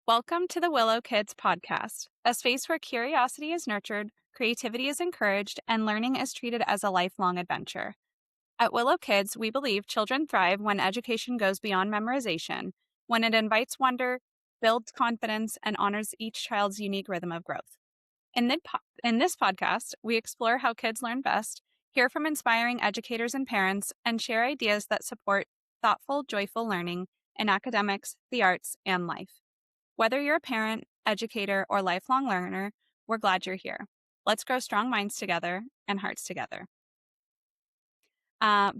Welcome to the Willow Kids podcast, a space where curiosity is nurtured, creativity is encouraged, and learning is treated as a lifelong adventure. At Willow Kids, we believe children thrive when education goes beyond memorization, when it invites wonder, builds confidence, and honors each child's unique rhythm of growth. In this podcast, we explore how kids learn best, hear from inspiring educators and parents, and share ideas that support thoughtful, joyful learning in academics, the arts, and life. Whether you're a parent, educator, or lifelong learner, we're glad you're here. Let's grow strong minds together and hearts together.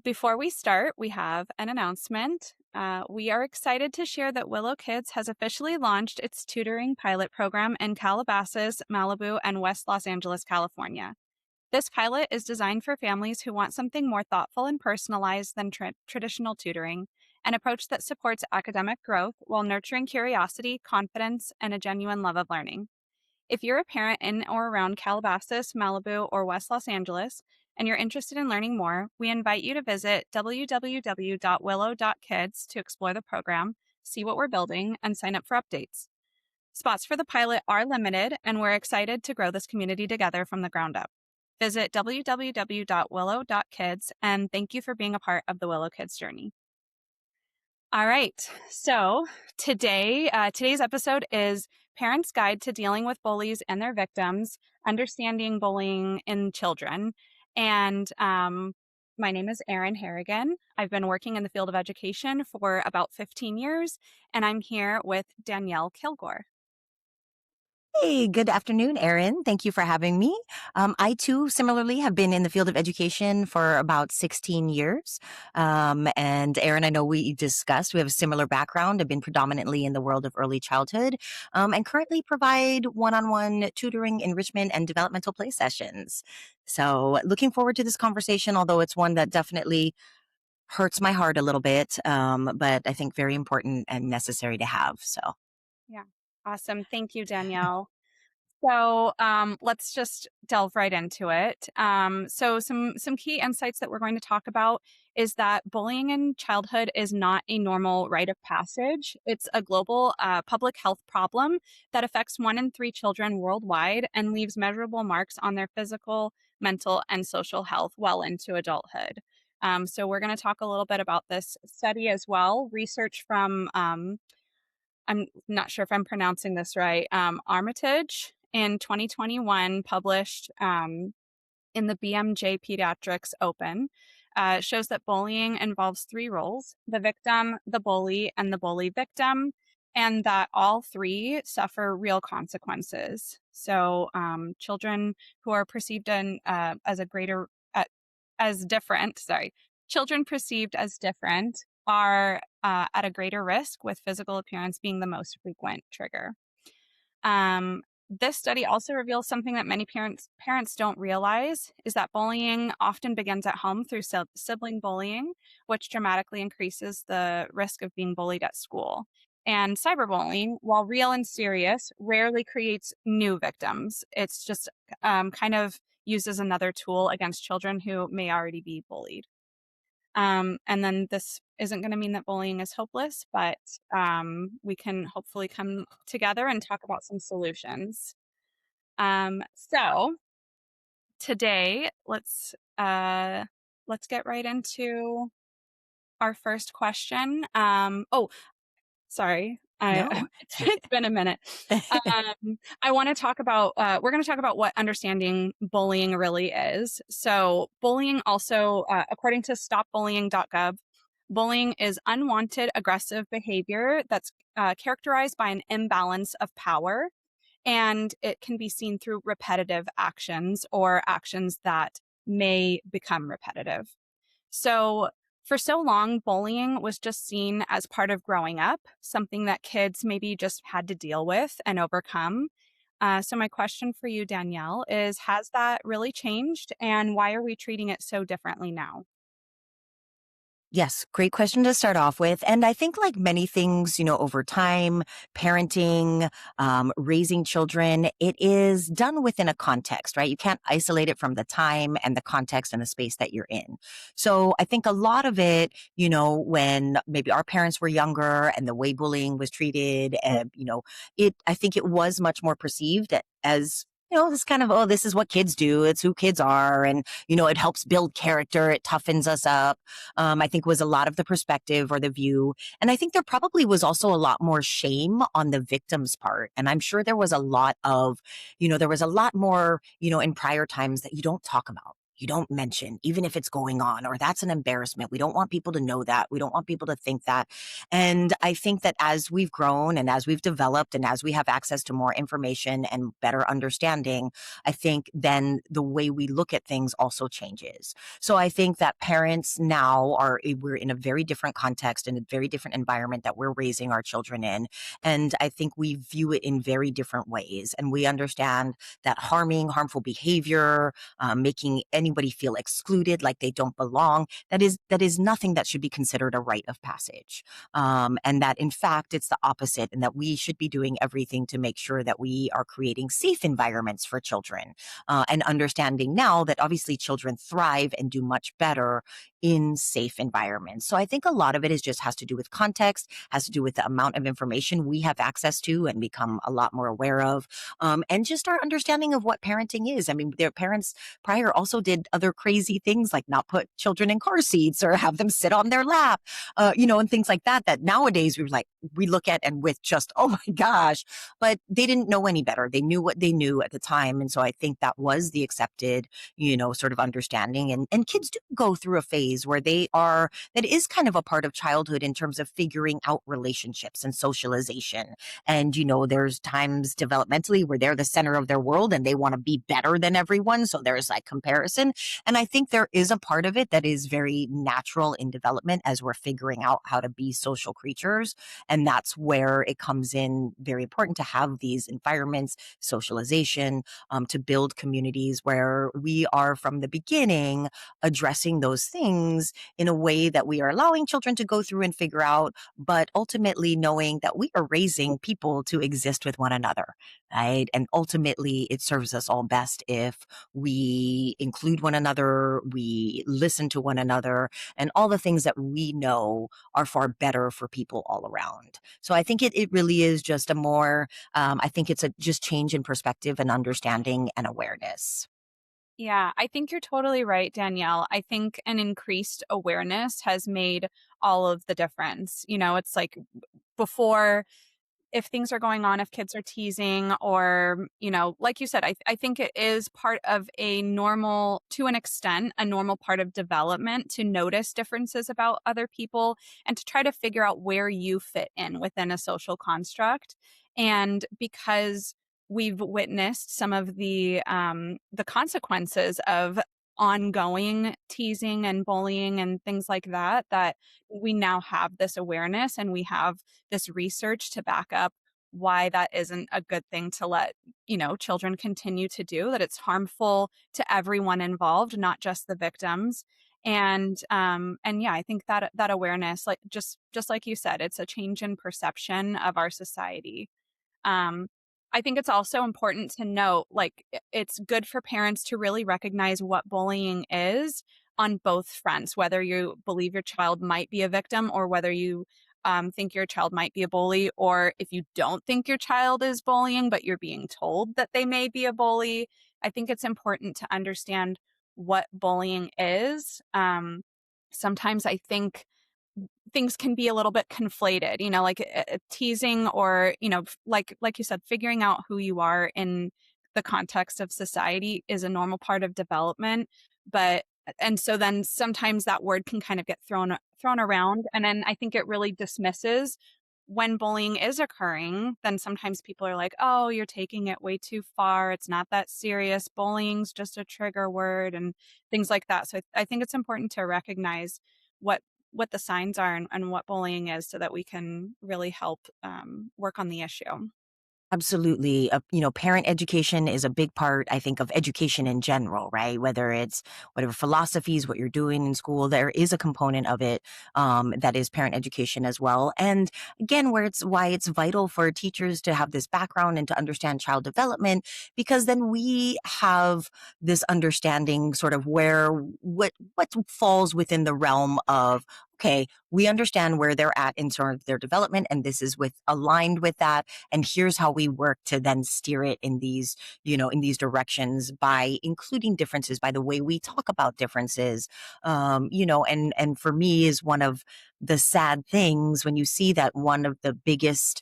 Before we start, we have an announcement. We are excited to share that Willow Kids has officially launched its tutoring pilot program in Calabasas, Malibu, and West Los Angeles, California. This pilot is designed for families who want something more thoughtful and personalized than traditional tutoring, an approach that supports academic growth while nurturing curiosity, confidence, and a genuine love of learning. If you're a parent in or around Calabasas, Malibu, or West Los Angeles, and you're interested in learning more, we invite you to visit www.willow.kids to explore the program, see what we're building, and sign up for updates. Spots for the pilot are limited, and we're excited to grow this community together from the ground up. Visit www.willow.kids, and thank you for being a part of the Willow Kids journey. All right, so today's episode is Parents' Guide to Dealing with Bullies and Their Victims, Understanding Bullying in Children. And my name is Erin Harrigan. I've been working in the field of education for about 15 years, and I'm here with Danyel Kilgore. Hey, good afternoon, Erin. Thank you for having me. I too, similarly, have been in the field of education for about 16 years. And Erin, I know we have a similar background. I've been predominantly in the world of early childhood, and currently provide one-on-one tutoring, enrichment, and developmental play sessions. So looking forward to this conversation, although it's one that definitely hurts my heart a little bit, but I think very important and necessary to have. So. Yeah, awesome. Thank you, Danielle. So let's just delve right into it. So some key insights that we're going to talk about is that bullying in childhood is not a normal rite of passage. It's a global public health problem that affects 1 in 3 children worldwide and leaves measurable marks on their physical, mental, and social health well into adulthood. So we're going to talk a little bit about this study as well. Research from I'm not sure if I'm pronouncing this right. Armitage in 2021 published in the BMJ Paediatrics Open shows that bullying involves 3 roles: the victim, the bully, and the bully victim, and that all 3 suffer real consequences. So children who are perceived as different, children perceived as different are at a greater risk, with physical appearance being the most frequent trigger. This study also reveals something that many parents don't realize, is that bullying often begins at home through sibling bullying, which dramatically increases the risk of being bullied at school. And cyberbullying, while real and serious, rarely creates new victims. It's just kind of used as another tool against children who may already be bullied. And then this isn't going to mean that bullying is hopeless, but we can hopefully come together and talk about some solutions. So today, let's get right into our first question. Sorry. No. It's been a minute. I want to talk about, we're going to talk about what understanding bullying really is. So bullying also, according to stopbullying.gov, bullying is unwanted aggressive behavior that's characterized by an imbalance of power, and it can be seen through repetitive actions or actions that may become repetitive. So for so long, bullying was just seen as part of growing up, something that kids maybe just had to deal with and overcome. So my question for you, Danyel, is, has that really changed, and why are we treating it so differently now? Yes, great question to start off with. And I think, like many things, over time, parenting, raising children, it is done within a context, right? You can't isolate it from the time and the context and the space that you're in. So I think a lot of it, when maybe our parents were younger and the way bullying was treated, I think it was much more perceived as, this kind of, oh, this is what kids do. It's who kids are. And, it helps build character. It toughens us up. I think was a lot of the perspective or the view. And I think there probably was also a lot more shame on the victim's part. And I'm sure there was a lot of, there was a lot more, in prior times that you don't talk about. You don't mention, even if it's going on, or that's an embarrassment. We don't want people to know that. We don't want people to think that. And I think that as we've grown and as we've developed and as we have access to more information and better understanding, I think then the way we look at things also changes. So I think that parents now we're in a very different context and a very different environment that we're raising our children in. And I think we view it in very different ways. And we understand that harmful behavior, making anybody feel excluded, like they don't belong, that is nothing that should be considered a rite of passage. And that in fact, it's the opposite, and that we should be doing everything to make sure that we are creating safe environments for children, and understanding now that obviously children thrive and do much better in safe environments. So I think a lot of it is just has to do with context, has to do with the amount of information we have access to and become a lot more aware of, and just our understanding of what parenting is. I mean, their parents prior also did other crazy things like not put children in car seats or have them sit on their lap, and things like that, that nowadays we look at and with just, oh my gosh, but they didn't know any better. They knew what they knew at the time. And so I think that was the accepted, sort of understanding. And kids do go through a phase where that is kind of a part of childhood in terms of figuring out relationships and socialization. And, there's times developmentally where they're the center of their world and they want to be better than everyone. So there's like comparison. And I think there is a part of it that is very natural in development as we're figuring out how to be social creatures. And that's where it comes in very important to have these environments, socialization, to build communities where we are from the beginning addressing those things in a way that we are allowing children to go through and figure out, but ultimately knowing that we are raising people to exist with one another, right? And ultimately, it serves us all best if we include one another, we listen to one another, and all the things that we know are far better for people all around. So I think it really is just I think it's a just change in perspective and understanding and awareness. Yeah, I think you're totally right, Danielle. I think an increased awareness has made all of the difference. It's like before, if things are going on, if kids are teasing, or, like you said, I think it is part of to an extent, a normal part of development to notice differences about other people and to try to figure out where you fit in within a social construct. And because we've witnessed some of the consequences of ongoing teasing and bullying and things like that, that we now have this awareness and we have this research to back up why that isn't a good thing to let children continue to do, that it's harmful to everyone involved, not just the victims. And yeah, I think that awareness, like just like you said, it's a change in perception of our society. um, I think it's also important to note, like, it's good for parents to really recognize what bullying is on both fronts, whether you believe your child might be a victim or whether you think your child might be a bully, or if you don't think your child is bullying, but you're being told that they may be a bully. I think it's important to understand what bullying is. Sometimes I think things can be a little bit conflated, like teasing, or, like you said, figuring out who you are in the context of society is a normal part of development. But and so then sometimes that word can kind of get thrown around, and then I think it really dismisses when bullying is occurring. Then sometimes people are like, oh, you're taking it way too far, it's not that serious, bullying's just a trigger word, and things like that. So I think it's important to recognize what the signs are, and what bullying is, so that we can really help work on the issue. Absolutely. Parent education is a big part, I think, of education in general, right? Whether it's whatever philosophies, what you're doing in school, there is a component of it that is parent education as well. And again, why it's vital for teachers to have this background and to understand child development, because then we have this understanding sort of what falls within the realm of, okay, we understand where they're at in sort of their development, and this is aligned with that, and here's how we work to then steer it in these directions by including differences, by the way we talk about differences. And for me is one of the sad things when you see that one of the biggest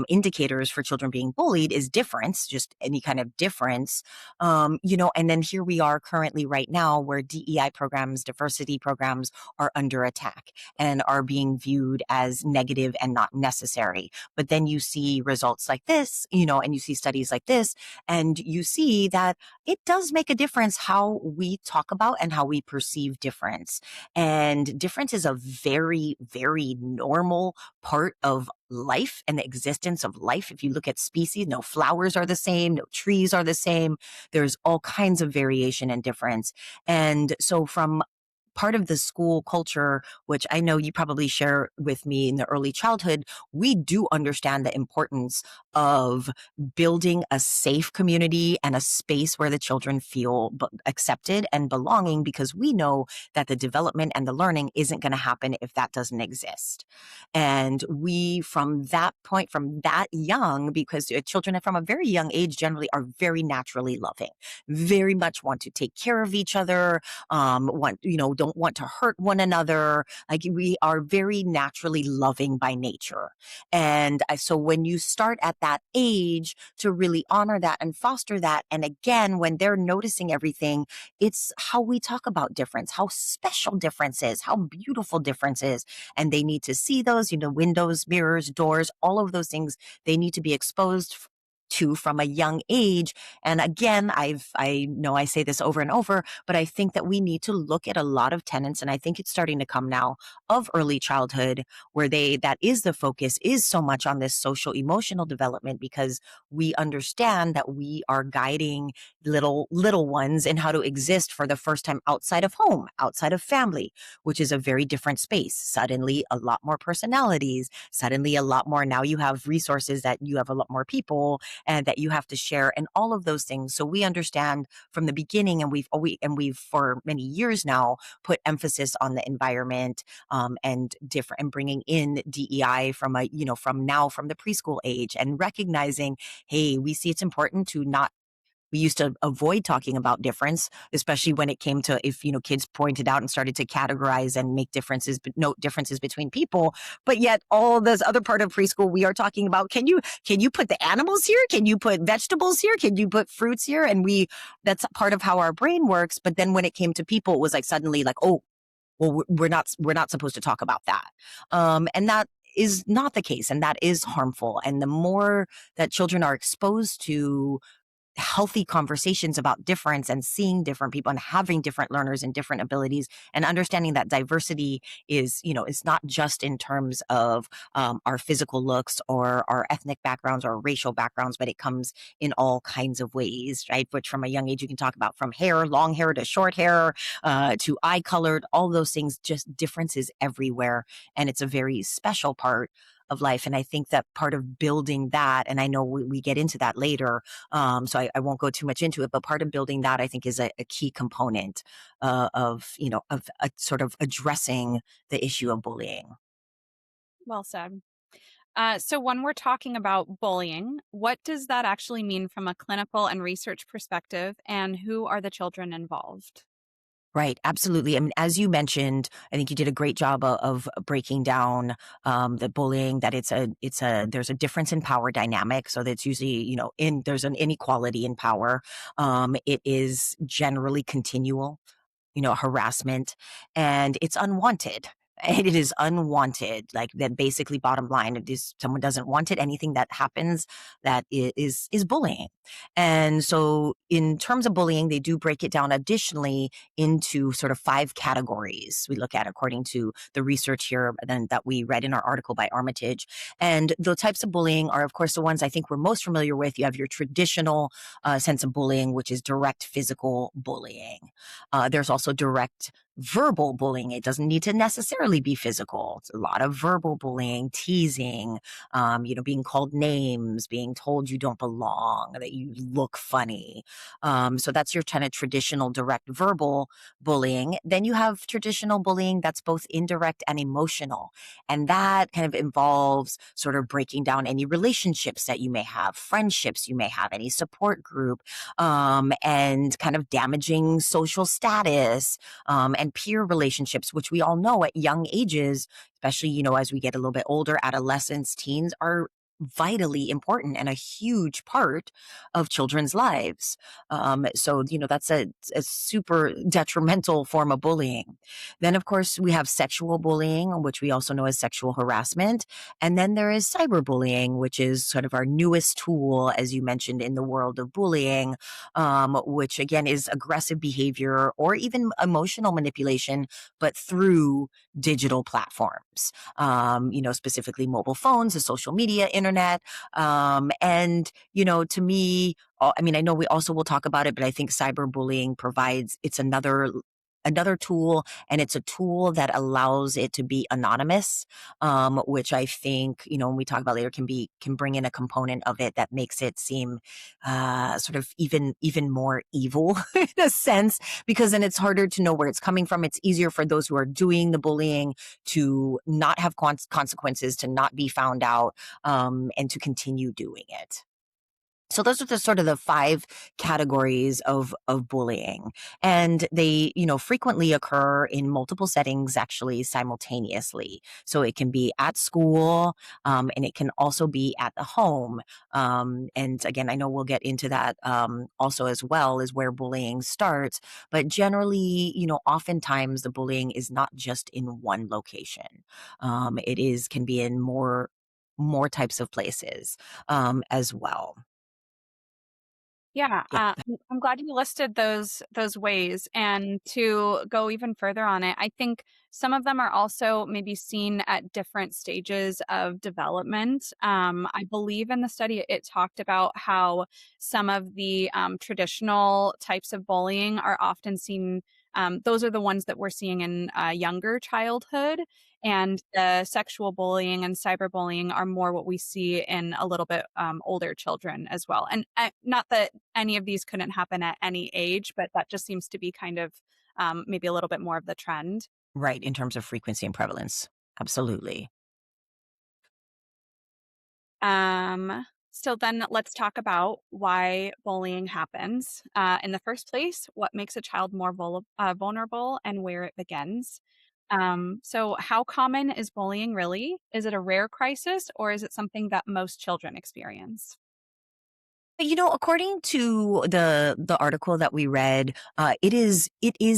indicators for children being bullied is difference, just any kind of difference. And then here we are currently right now where DEI programs, diversity programs are under attack and are being viewed as negative and not necessary. But then you see results like this, and you see studies like this, and you see that it does make a difference how we talk about and how we perceive difference. And difference is a very, very normal part of life and the existence of life. If you look at species, no flowers are the same, no trees are the same. There's all kinds of variation and difference. And so from part of the school culture, which I know you probably share with me in the early childhood, we do understand the importance of building a safe community and a space where the children feel accepted and belonging, because we know that the development and the learning isn't going to happen if that doesn't exist. And we, from that point, from that young, because children from a very young age generally are very naturally loving, very much want to take care of each other, don't want to hurt one another. Like, we are very naturally loving by nature. And so when you start at that age to really honor that and foster that, and again, when they're noticing everything, it's how we talk about difference, how special difference is, how beautiful difference is. And they need to see those, windows, mirrors, doors, all of those things, they need to be exposed to from a young age. And again, I know I say this over and over, but I think that we need to look at a lot of tenets, and I think it's starting to come now, of early childhood, where that is the focus, is so much on this social emotional development, because we understand that we are guiding little ones in how to exist for the first time outside of home, outside of family, which is a very different space. Suddenly a lot more personalities, suddenly a lot more, now you have resources, that you have a lot more people and that you have to share, and all of those things. So we understand from the beginning, and we've for many years now put emphasis on the environment, and bringing in DEI from from the preschool age, and recognizing, hey, we see it's important to not. We used to avoid talking about difference, especially when it came to, if, kids pointed out and started to categorize and make differences, but note differences between people. But yet all this other part of preschool, we are talking about, can you put the animals here? Can you put vegetables here? Can you put fruits here? And that's part of how our brain works. But then when it came to people, it was like suddenly like, oh, well, we're not supposed to talk about that. And that is not the case. And that is harmful. And the more that children are exposed to healthy conversations about difference, and seeing different people, and having different learners and different abilities, and understanding that diversity is not just in terms of our physical looks or our ethnic backgrounds or racial backgrounds, but it comes in all kinds of ways, right? Which from a young age you can talk about, from long hair to short hair, to eye colored, all those things, just differences everywhere. And it's a very special part of life. And I think that part of building that, and I know we get into that later, so I won't go too much into it, but part of building that, I think, is a key component of sort of addressing the issue of bullying. Well said. So, when we're talking about bullying, what does that actually mean from a clinical and research perspective, and who are the children involved? Right, absolutely. I mean, as you mentioned, I think you did a great job of breaking down the bullying. That there's a difference in power dynamic. So that's usually, there's an inequality in power. It is generally continual, harassment, and it's unwanted. and it is unwanted. Like that, basically, bottom line, it is someone doesn't want it. Anything that happens that is bullying. And so, in terms of bullying, they do break it down additionally into sort of 5 categories we look at according to the research here then that we read in our article by Armitage. And the types of bullying are, of course, the ones I think we're most familiar with. You have your traditional sense of bullying, which is direct physical bullying. There's also direct verbal bullying. It doesn't need to necessarily be physical. It's a lot of verbal bullying, teasing, being called names, being told you don't belong, that you look funny. So that's your kind of traditional direct verbal bullying. Then you have traditional bullying that's both indirect and emotional. And that kind of involves sort of breaking down any relationships that you may have, friendships you may have, any support group, and kind of damaging social status, and peer relationships, which we all know at young ages, especially, as we get a little bit older, adolescents, teens are vitally important and a huge part of children's lives. So, that's a super detrimental form of bullying. Then, of course, we have sexual bullying, which we also know as sexual harassment. And then there is cyberbullying, which is sort of our newest tool, as you mentioned, in the world of bullying, which again is aggressive behavior or even emotional manipulation, but through digital platforms, specifically mobile phones, the social media, internet. And, to me, I mean, I know we also will talk about it, but I think cyberbullying it's another tool, and it's a tool that allows it to be anonymous, which I think, when we talk about later, can bring in a component of it that makes it seem sort of even more evil in a sense, because then it's harder to know where it's coming from. It's easier for those who are doing the bullying to not have consequences, to not be found out, and to continue doing it. So those are the sort of the 5 categories of bullying. And they, frequently occur in multiple settings actually simultaneously. So it can be at school, and it can also be at the home. And again, I know we'll get into that also, as well as where bullying starts. But generally, oftentimes the bullying is not just in one location. Can be in more types of places, as well. Yeah, Yeah. I'm glad you listed those ways. And to go even further on it, I think some of them are also maybe seen at different stages of development. I believe in the study it talked about how some of the traditional types of bullying are often seen. Those are the ones that we're seeing in younger childhood, and the sexual bullying and cyberbullying are more what we see in a little bit older children as well. And not that any of these couldn't happen at any age, but that just seems to be kind of maybe a little bit more of the trend. Right, in terms of frequency and prevalence. Absolutely. So then let's talk about why bullying happens. In the first place, what makes a child more vulnerable and where it begins. So how common is bullying really? Is it a rare crisis or is it something that most children experience? According to the article that we read, it is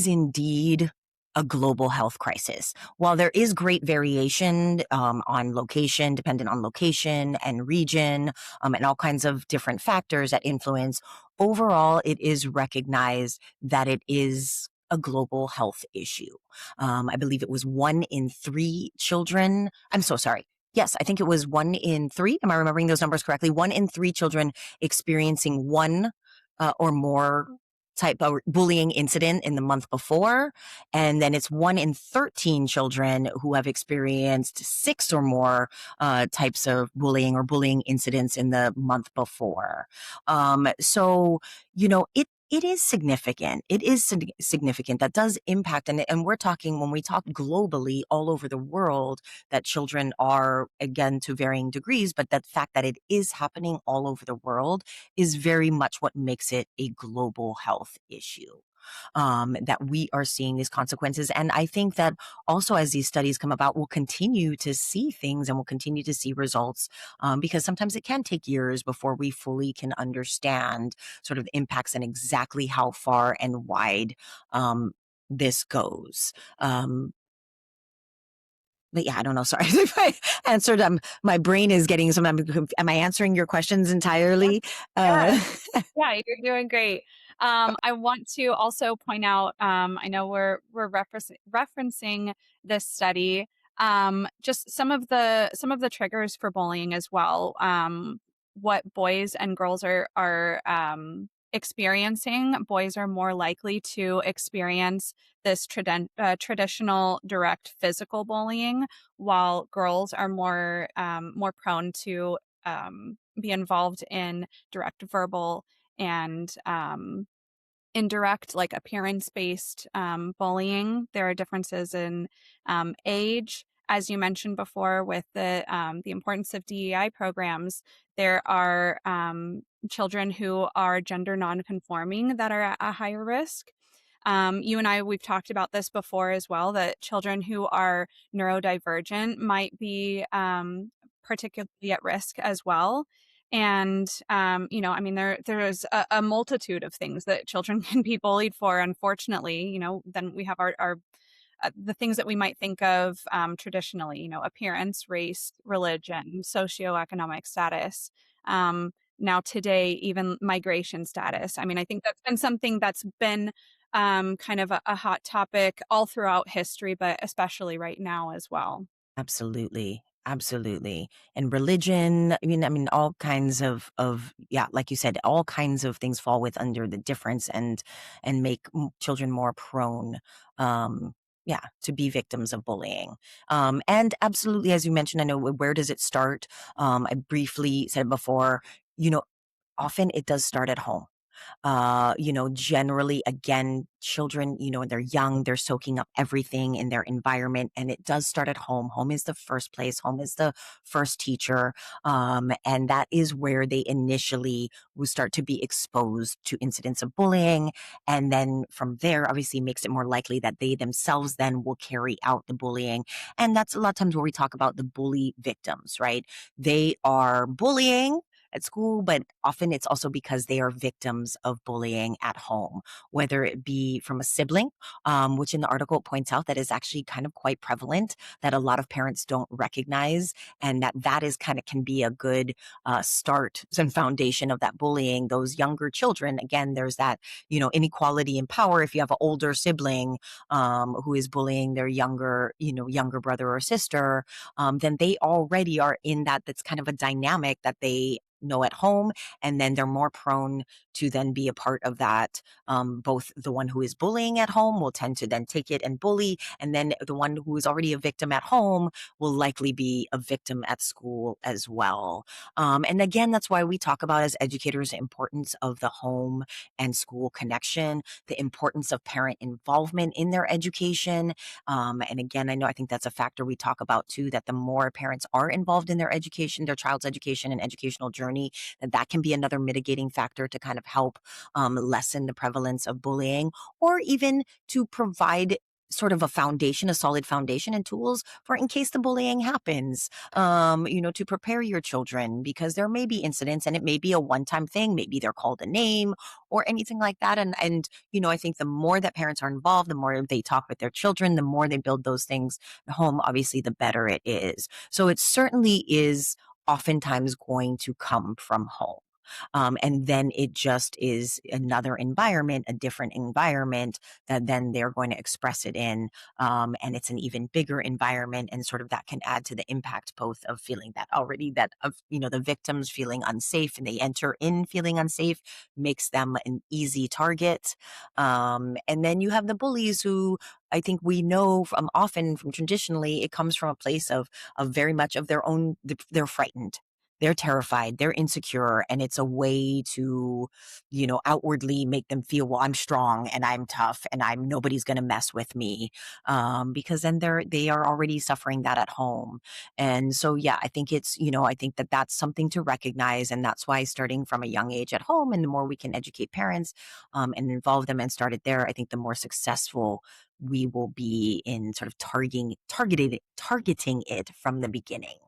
indeed a global health crisis. While there is great variation, on location, dependent on location and region, and all kinds of different factors that influence, overall, it is recognized that it is a global health issue. I believe it was 1 in 3 children. I'm so sorry. Yes, I think it was 1 in 3. Am I remembering those numbers correctly? 1 in 3 children experiencing one or more type of bullying incident in the month before. And then it's 1 in 13 children who have experienced 6 or more types of bullying or bullying incidents in the month before. So, it is significant. It is significant. That does impact. And we're talking, when we talk globally all over the world, that children are, again, to varying degrees, but the fact that it is happening all over the world is very much what makes it a global health issue. That we are seeing these consequences. And I think that also, as these studies come about, we'll continue to see things and we'll continue to see results, because sometimes it can take years before we fully can understand sort of the impacts and exactly how far and wide this goes. Um, But yeah, I don't know. Sorry if I answered. My brain is getting some. Am I answering your questions entirely? Yeah. Uh, Yeah, you're doing great. I want to also point out, I know we're referencing this study, just some of the triggers for bullying as well. What boys and girls are experiencing. Boys are more likely to experience this traditional direct physical bullying, while girls are more prone to be involved in direct verbal and indirect, like appearance based bullying. There are differences in age. As you mentioned before, with the importance of DEI programs, there are children who are gender nonconforming that are at a higher risk. You and I, we've talked about this before as well, that children who are neurodivergent might be particularly at risk as well. And I mean, there's a multitude of things that children can be bullied for. Unfortunately, then we have our the things that we might think of traditionally, appearance, race, religion, socioeconomic status. Now today, even migration status. I mean, I think that's been something that's been kind of a hot topic all throughout history, but especially right now as well. Absolutely. Absolutely. And religion, I mean, all kinds of, yeah, like you said, all kinds of things fall with under the difference and make children more prone, yeah, to be victims of bullying. And absolutely, as you mentioned, I know where does it start? I briefly said before, you know, often it does start at home. Generally, again, children, when they're young, they're soaking up everything in their environment, and it does start at home. Home is the first place, home is the first teacher. And that is where they initially will start to be exposed to incidents of bullying. And then from there, obviously, makes it more likely that they themselves then will carry out the bullying. And that's a lot of times where we talk about the bully victims, right? They are bullying at school, but often it's also because they are victims of bullying at home, whether it be from a sibling, which in the article points out that is actually kind of quite prevalent, that a lot of parents don't recognize, and that is kind of can be a good start and foundation of that bullying. Those younger children, again, there's that, inequality in power. If you have an older sibling who is bullying their younger brother or sister, then they already are in that's kind of a dynamic that they know at home, and then they're more prone to then be a part of that. Both the one who is bullying at home will tend to then take it and bully, and then the one who is already a victim at home will likely be a victim at school as well. And again, that's why we talk about as educators the importance of the home and school connection, the importance of parent involvement in their education. And again, I think that's a factor we talk about too, that the more parents are involved in their education, their child's education and educational journey, that can be another mitigating factor to kind of help lessen the prevalence of bullying, or even to provide sort of a solid foundation and tools for in case the bullying happens, to prepare your children, because there may be incidents and it may be a one-time thing. Maybe they're called a name or anything like that. And I think the more that parents are involved, the more they talk with their children, the more they build those things at home, obviously, the better it is. So it certainly is oftentimes going to come from home. And then it just is another environment, a different environment that then they're going to express it in. And it's an even bigger environment. And sort of that can add to the impact both of feeling that already that of, the victims feeling unsafe, and they enter in feeling unsafe, makes them an easy target. And then you have the bullies who I think we know from often from traditionally, it comes from a place of very much of their own, they're frightened. They're terrified, they're insecure, and it's a way to, outwardly make them feel, well, I'm strong and I'm tough and nobody's going to mess with me. Because then they are already suffering that at home. And so, yeah, I think I think that that's something to recognize. And that's why starting from a young age at home, and the more we can educate parents and involve them and start it there, I think the more successful we will be in sort of targeting it from the beginning.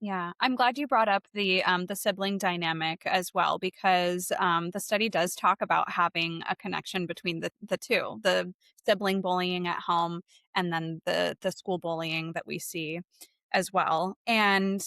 Yeah, I'm glad you brought up the sibling dynamic as well, because the study does talk about having a connection between the two, the sibling bullying at home and then the school bullying that we see as well. And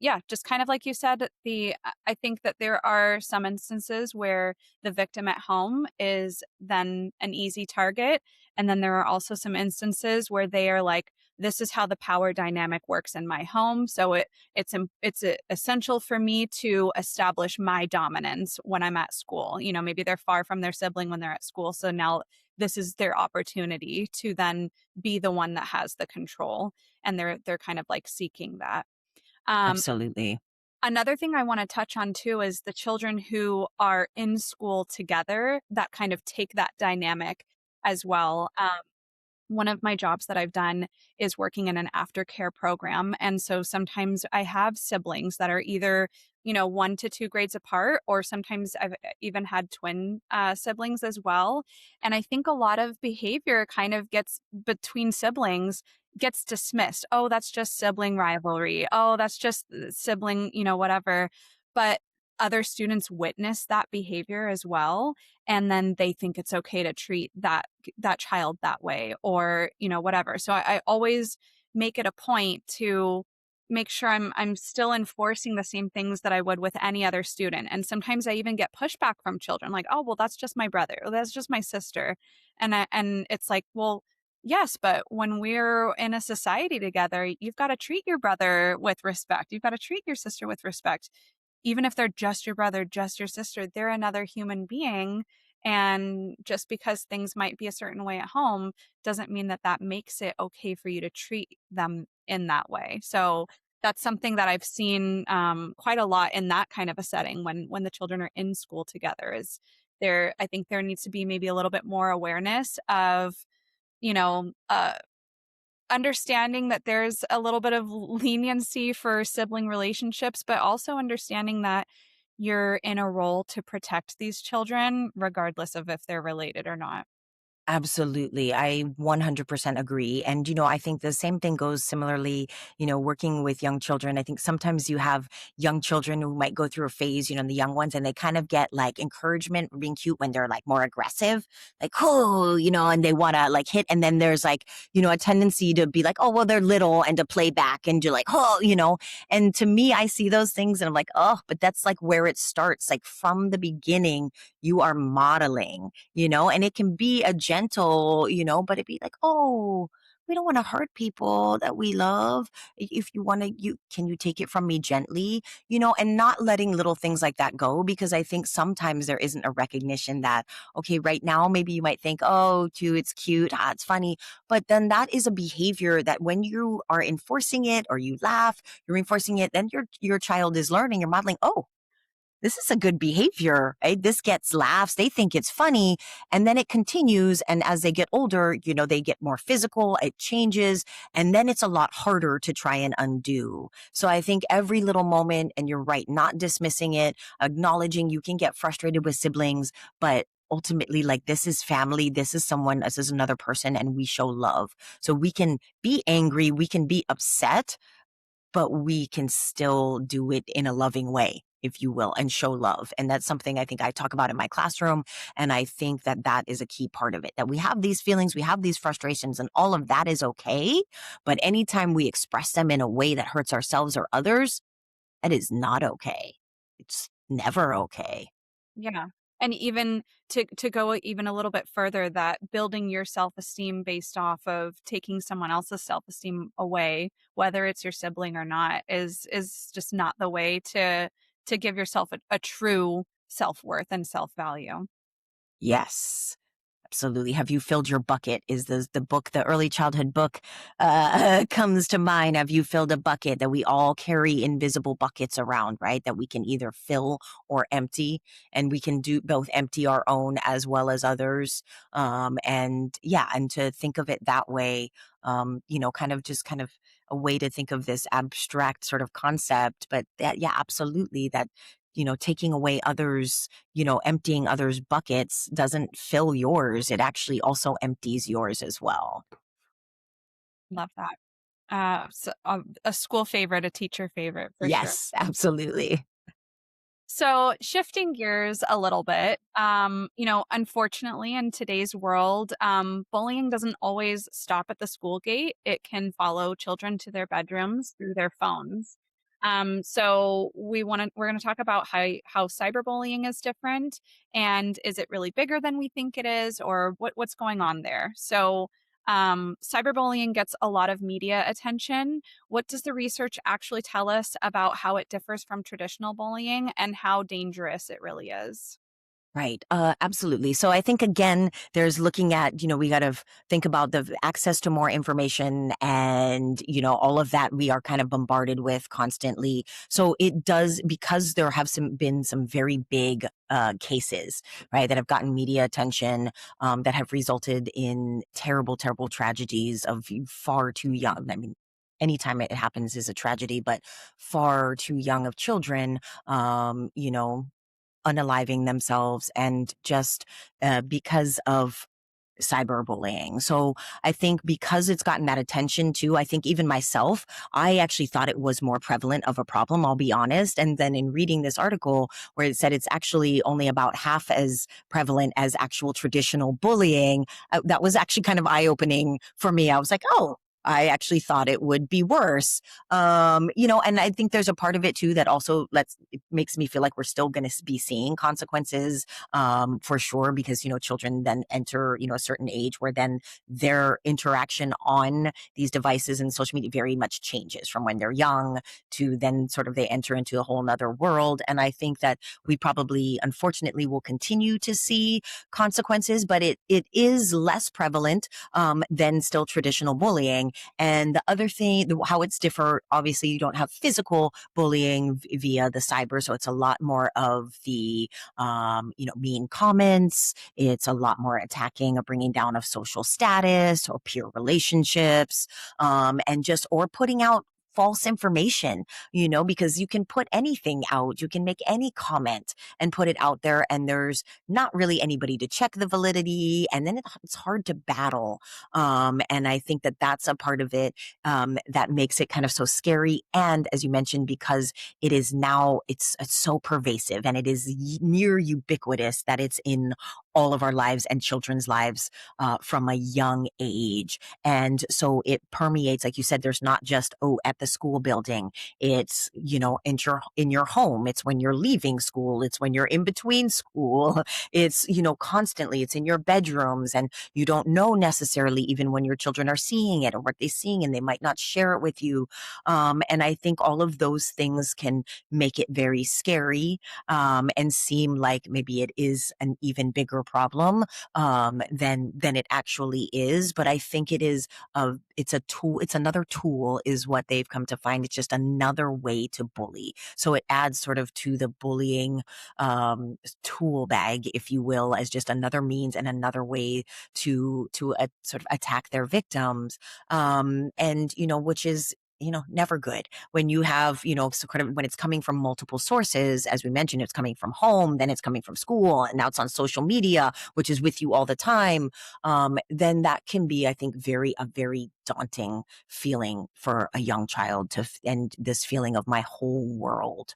yeah, just kind of like you said, I think that there are some instances where the victim at home is then an easy target, and then there are also some instances where they are like, this is how the power dynamic works in my home, so it's essential for me to establish my dominance when I'm at school. You know, maybe they're far from their sibling when they're at school, so now this is their opportunity to then be the one that has the control, and they're kind of like seeking that. Um, Absolutely. Another thing I want to touch on too is the children who are in school together that kind of take that dynamic as well. One of my jobs that I've done is working in an aftercare program. And so sometimes I have siblings that are either, 1 to 2 grades apart, or sometimes I've even had twin siblings as well. And I think a lot of behavior kind of gets between siblings gets dismissed. Oh, that's just sibling rivalry. Oh, that's just sibling, whatever. But other students witness that behavior as well, and then they think it's okay to treat that child that way, or whatever. So I always make it a point to make sure I'm still enforcing the same things that I would with any other student. And sometimes I even get pushback from children like, oh, well, that's just my brother, or that's just my sister. And it's like, well, yes, but when we're in a society together, you've got to treat your brother with respect, you've got to treat your sister with respect. Even if they're just your brother, just your sister, they're another human being. And just because things might be a certain way at home doesn't mean that that makes it okay for you to treat them in that way. So that's something that I've seen quite a lot in that kind of a setting when the children are in school together. Is there? I think there needs to be maybe a little bit more awareness of you know uh, understanding that there's a little bit of leniency for sibling relationships, but also understanding that you're in a role to protect these children, regardless of if they're related or not. Absolutely. I 100% agree. And, I think the same thing goes similarly, working with young children. I think sometimes you have young children who might go through a phase, the young ones, and they kind of get like encouragement for being cute when they're like more aggressive, like, oh, and they want to like hit. And then there's like, a tendency to be like, oh, well, they're little and to play back and do like, oh. And to me, I see those things and I'm like, oh, but that's like where it starts. Like from the beginning, you are modeling, and it can be a gentle, but it'd be like, oh, we don't want to hurt people that we love. If you want to, can you take it from me gently, and not letting little things like that go, because I think sometimes there isn't a recognition that, okay, right now, maybe you might think, oh, too, it's cute, it's funny. But then that is a behavior that when you are enforcing it or you laugh, you're reinforcing it, then your child is learning, you're modeling, oh, this is a good behavior, right? This gets laughs. They think it's funny. And then it continues. And as they get older, they get more physical, it changes. And then it's a lot harder to try and undo. So I think every little moment, and you're right, not dismissing it, acknowledging you can get frustrated with siblings, but ultimately, like, this is family. This is someone, this is another person, and we show love. So we can be angry, we can be upset, but we can still do it in a loving way, if you will, and show love. And that's something I think I talk about in my classroom. And I think that that is a key part of it, that we have these feelings, we have these frustrations, and all of that is okay. But anytime we express them in a way that hurts ourselves or others, that is not okay. It's never okay. Yeah. And even to go even a little bit further, that building your self-esteem based off of taking someone else's self-esteem away, whether it's your sibling or not, is just not the way to give yourself a true self-worth and self-value. Yes. Absolutely. Have you filled your bucket? Is the book, the early childhood book, comes to mind? Have you filled a bucket? That we all carry invisible buckets around, right? That we can either fill or empty, and we can do both, empty our own as well as others. And yeah, and to think of it that way, kind of a way to think of this abstract sort of concept, but that, yeah, absolutely, that taking away others, emptying others' buckets doesn't fill yours. It actually also empties yours as well. Love that. A school favorite, a teacher favorite for sure. Yes, absolutely. So, shifting gears a little bit, unfortunately, in today's world, bullying doesn't always stop at the school gate. It can follow children to their bedrooms through their phones. So we're going to talk about how cyberbullying is different, and is it really bigger than we think it is, or what's going on there? So, cyberbullying gets a lot of media attention. What does the research actually tell us about how it differs from traditional bullying and how dangerous it really is? Right. Absolutely. So I think again, there's looking at, we got to think about the access to more information and, all of that we are kind of bombarded with constantly. So it does, because there have been some very big cases, right, that have gotten media attention, that have resulted in terrible, terrible tragedies of far too young. I mean, anytime it happens is a tragedy, but far too young of children, unaliving themselves and just because of cyberbullying. So I think because it's gotten that attention too, I think even myself, I actually thought it was more prevalent of a problem, I'll be honest. And then in reading this article where it said it's actually only about half as prevalent as actual traditional bullying, that was actually kind of eye-opening for me. I was like, oh, I actually thought it would be worse. And I think there's a part of it too that also it makes me feel like we're still going to be seeing consequences, for sure, because, children then enter, a certain age where then their interaction on these devices and social media very much changes from when they're young to then sort of they enter into a whole nother world. And I think that we probably, unfortunately, will continue to see consequences, but it is less prevalent, than still traditional bullying. And the other thing, how it's different, obviously, you don't have physical bullying via the cyber. So it's a lot more of the, mean comments. It's a lot more attacking or bringing down of social status or peer relationships, or putting out false information, because you can put anything out, you can make any comment and put it out there, and there's not really anybody to check the validity, and then it's hard to battle. And I think that that's a part of it, that makes it kind of so scary. And as you mentioned, because it is now, it's so pervasive and it is near ubiquitous that it's in all of our lives and children's lives, from a young age. And so it permeates, like you said, there's not just, oh, at the school building. It's, in your home. It's when you're leaving school. It's when you're in between school. It's, constantly, it's in your bedrooms, and you don't know necessarily even when your children are seeing it or what they're seeing, and they might not share it with you. And I think all of those things can make it very scary, and seem like maybe it is an even bigger problem, than it actually is. But I think it's a tool. It's another tool, is what they've come to find. It's just another way to bully. So it adds sort of to the bullying, tool bag, if you will, as just another means and another way to sort of attack their victims, and which is, never good when you have, so kind of when it's coming from multiple sources. As we mentioned, it's coming from home, then it's coming from school, and now it's on social media, which is with you all the time. Then that can be, I think, a very daunting feeling for a young child and this feeling of my whole world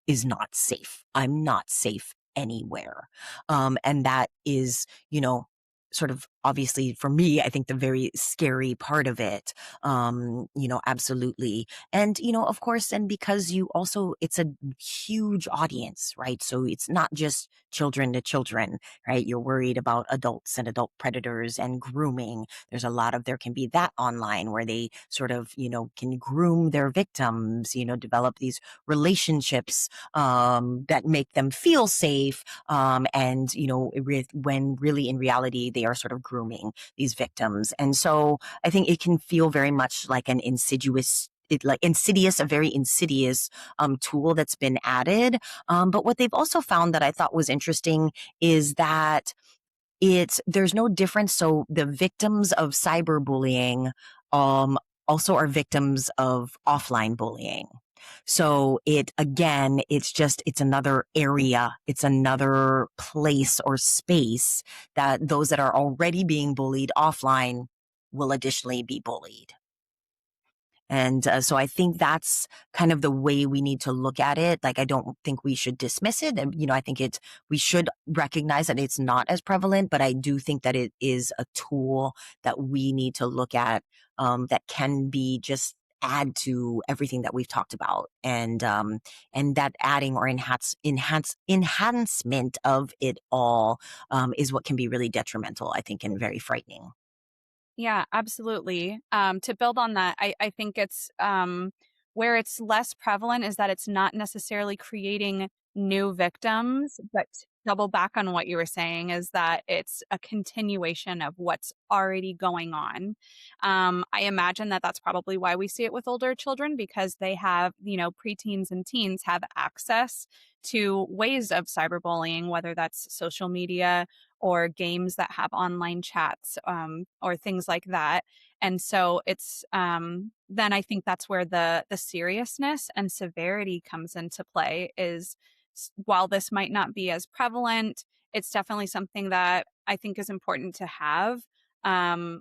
is not safe. I'm not safe anywhere. And that is, sort of obviously for me, I think the very scary part of it. Absolutely. And, of course, and because it's a huge audience, right? So it's not just children to children, right? You're worried about adults and adult predators and grooming. There can be that online where they sort of, can groom their victims, develop these relationships, that make them feel safe, and when really in reality they are sort of grooming these victims. And so I think it can feel very much like an a very insidious, tool that's been added. But what they've also found that I thought was interesting is that there's no difference. So the victims of cyberbullying, um, also are victims of offline bullying. So it's another area, it's another place or space that those that are already being bullied offline will additionally be bullied. And so I think that's kind of the way we need to look at it. Like, I don't think we should dismiss it. And, I think we should recognize that it's not as prevalent, but I do think that it is a tool that we need to look at, that can be just add to everything that we've talked about. And that adding or enhancement of it all, is what can be really detrimental, I think, and very frightening. Yeah, absolutely. To build on that, I think it's where it's less prevalent is that it's not necessarily creating new victims, but double back on what you were saying is that it's a continuation of what's already going on. I imagine that that's probably why we see it with older children because they have, preteens and teens have access to ways of cyberbullying, whether that's social media or games that have online chats or things like that. And so it's then I think that's where the seriousness and severity comes into play is while this might not be as prevalent, it's definitely something that I think is important to have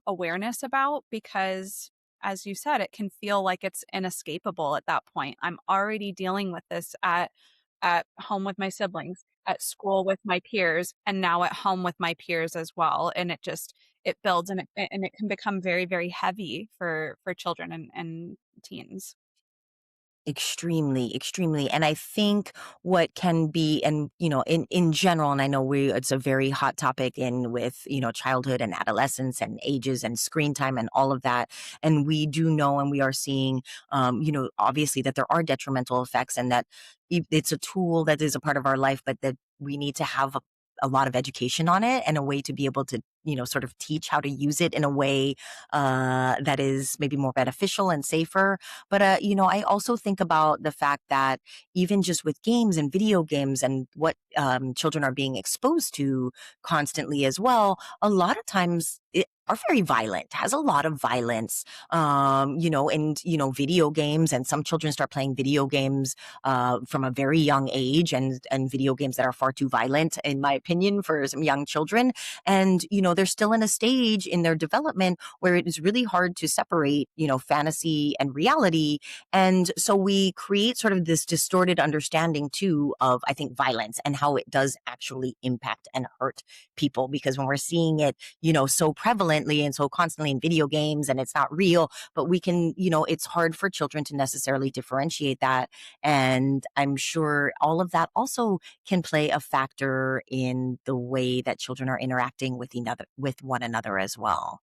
awareness about because as you said, it can feel like it's inescapable at that point. I'm already dealing with this at home with my siblings, at school with my peers, and now at home with my peers as well. And it builds and it can become very, very heavy for children and teens. Extremely, extremely. And I think what can be, and in general, and I know it's a very hot topic in with childhood and adolescence and ages and screen time and all of that. And we do know, and we are seeing, obviously that there are detrimental effects, and that it's a tool that is a part of our life, but that we need to have a lot of education on it and a way to be able to sort of teach how to use it in a way that is maybe more beneficial and safer. But I also think about the fact that even just with games and video games and what children are being exposed to constantly as well, a lot of times it are very violent, has a lot of violence, and video games, and some children start playing video games from a very young age, and video games that are far too violent, in my opinion, for some young children. And they're still in a stage in their development where it is really hard to separate fantasy and reality. And so we create sort of this distorted understanding too of, I think, violence and how it does actually impact and hurt people, because when we're seeing it so prevalently and so constantly in video games, and it's not real, but we can it's hard for children to necessarily differentiate that. And I'm sure all of that also can play a factor in the way that children are interacting with one another as well.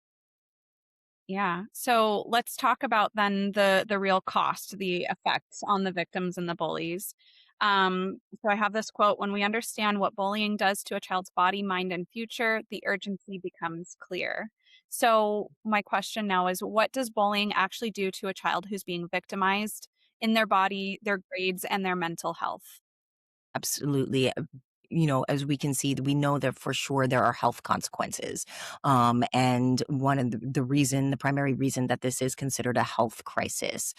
Yeah. So let's talk about then the real cost, the effects on the victims and the bullies. So I have this quote: "When we understand what bullying does to a child's body, mind, and future, the urgency becomes clear." So my question now is, what does bullying actually do to a child who's being victimized in their body, their grades, and their mental health? Absolutely. As we can see, we know that for sure there are health consequences. And one of the primary reason that this is considered a health crisis.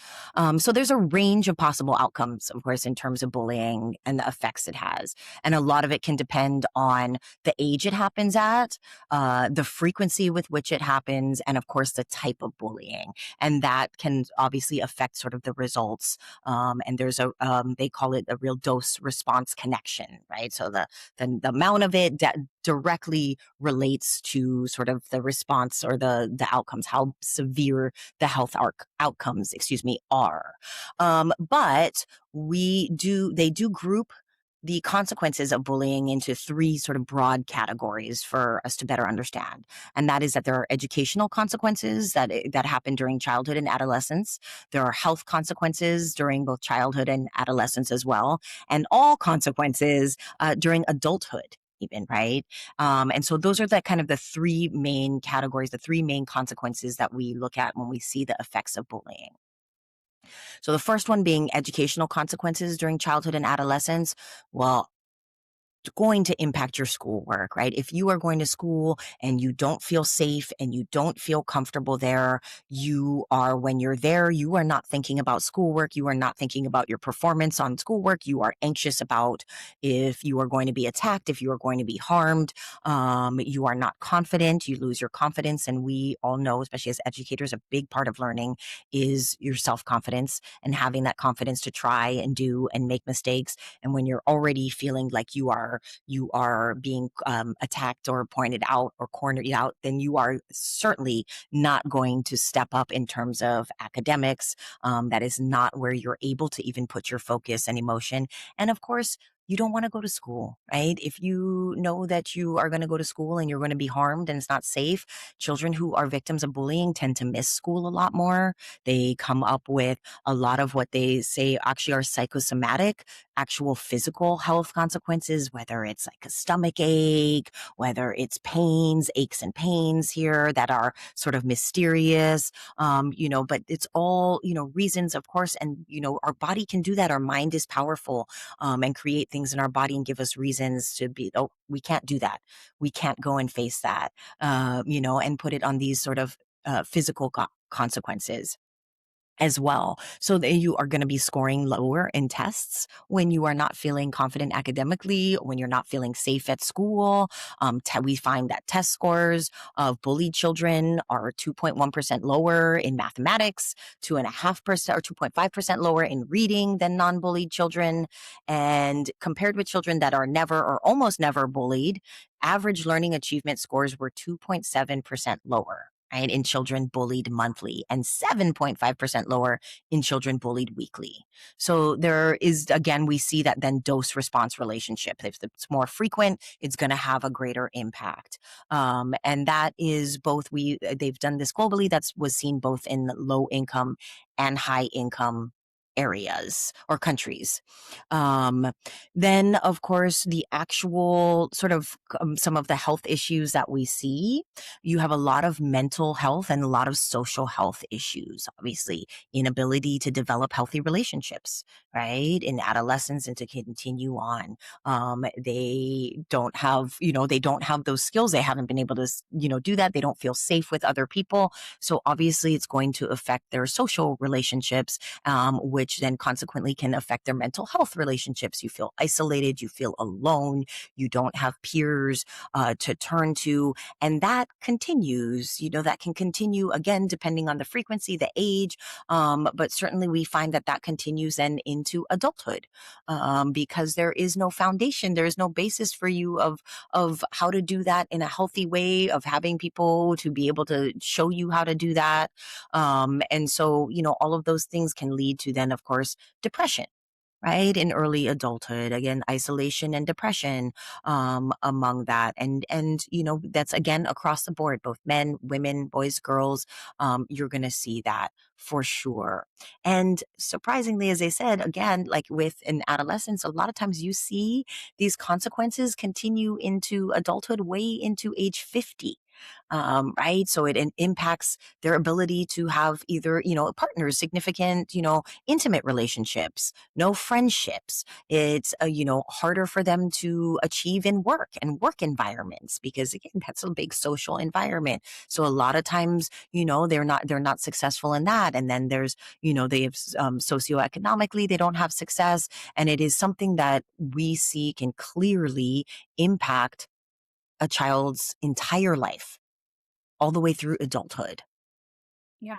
So there's a range of possible outcomes, of course, in terms of bullying and the effects it has. And a lot of it can depend on the age it happens at, the frequency with which it happens, and of course, the type of bullying. And that can obviously affect sort of the results. And there's they call it a real dose response connection, right? So the amount of it that directly relates to sort of the response or the outcomes, how severe the outcomes, excuse me, are. But they do group the consequences of bullying into three sort of broad categories for us to better understand. And that is that there are educational consequences that happen during childhood and adolescence. There are health consequences during both childhood and adolescence as well, and all consequences during adulthood even, right? And so those are the kind of the three main categories, the three main consequences that we look at when we see the effects of bullying. So the first one being educational consequences during childhood and adolescence. Well, going to impact your schoolwork, right? If you are going to school and you don't feel safe and you don't feel comfortable there, when you're there, you are not thinking about schoolwork. You are not thinking about your performance on schoolwork. You are anxious about if you are going to be attacked, if you are going to be harmed. You are not confident. You lose your confidence. And we all know, especially as educators, a big part of learning is your self confidence and having that confidence to try and do and make mistakes. And when you're already feeling like you are being attacked or pointed out or cornered out, then you are certainly not going to step up in terms of academics. That is not where you're able to even put your focus and emotion. And of course, you don't want to go to school, right? If you know that you are going to go to school and you're going to be harmed and it's not safe, children who are victims of bullying tend to miss school a lot more. They come up with a lot of what they say actually are psychosomatic, actual physical health consequences, whether it's like a stomach ache, whether it's aches and pains here that are sort of mysterious, but it's all, reasons, of course. And, our body can do that. Our mind is powerful, and create things in our body and give us reasons to be, oh, we can't do that. We can't go and face that, and put it on these sort of physical consequences as well. So that you are going to be scoring lower in tests when you are not feeling confident academically, when you're not feeling safe at school. We find that test scores of bullied children are 2.1% lower in mathematics, 2.5% or 2.5% lower in reading than non-bullied children. And compared with children that are never or almost never bullied, average learning achievement scores were 2.7% lower, right, in children bullied monthly, and 7.5% lower in children bullied weekly. So there is, again, we see that then dose response relationship. If it's more frequent, it's going to have a greater impact. And that is both, they've done this globally, that was seen both in low income and high income areas or countries. Um, then, of course, the actual sort of some of the health issues that we see, you have a lot of mental health and a lot of social health issues, obviously, inability to develop healthy relationships, right? In adolescence and to continue on. They don't have those skills. They haven't been able to, do that. They don't feel safe with other people. So obviously it's going to affect their social relationships, which then consequently can affect their mental health relationships. You feel isolated, you feel alone, you don't have peers to turn to. And that continues, that can continue again, depending on the frequency, the age. But certainly we find that continues then into adulthood, because there is no foundation. There is no basis for you of how to do that in a healthy way, of having people to be able to show you how to do that. And so, all of those things can lead to then, of course, depression, right? In early adulthood, again, isolation and depression, among that. And, that's again, across the board, both men, women, boys, girls, you're going to see that for sure. And surprisingly, as I said, again, like with an adolescence, a lot of times you see these consequences continue into adulthood, way into age 50. Right. So it impacts their ability to have either, partners, significant, intimate relationships, no friendships. It's, harder for them to achieve in work and work environments, because again, that's a big social environment. So a lot of times, they're not successful in that. And then there's, they have, socioeconomically, they don't have success. And it is something that we see can clearly impact a child's entire life all the way through adulthood. Yeah,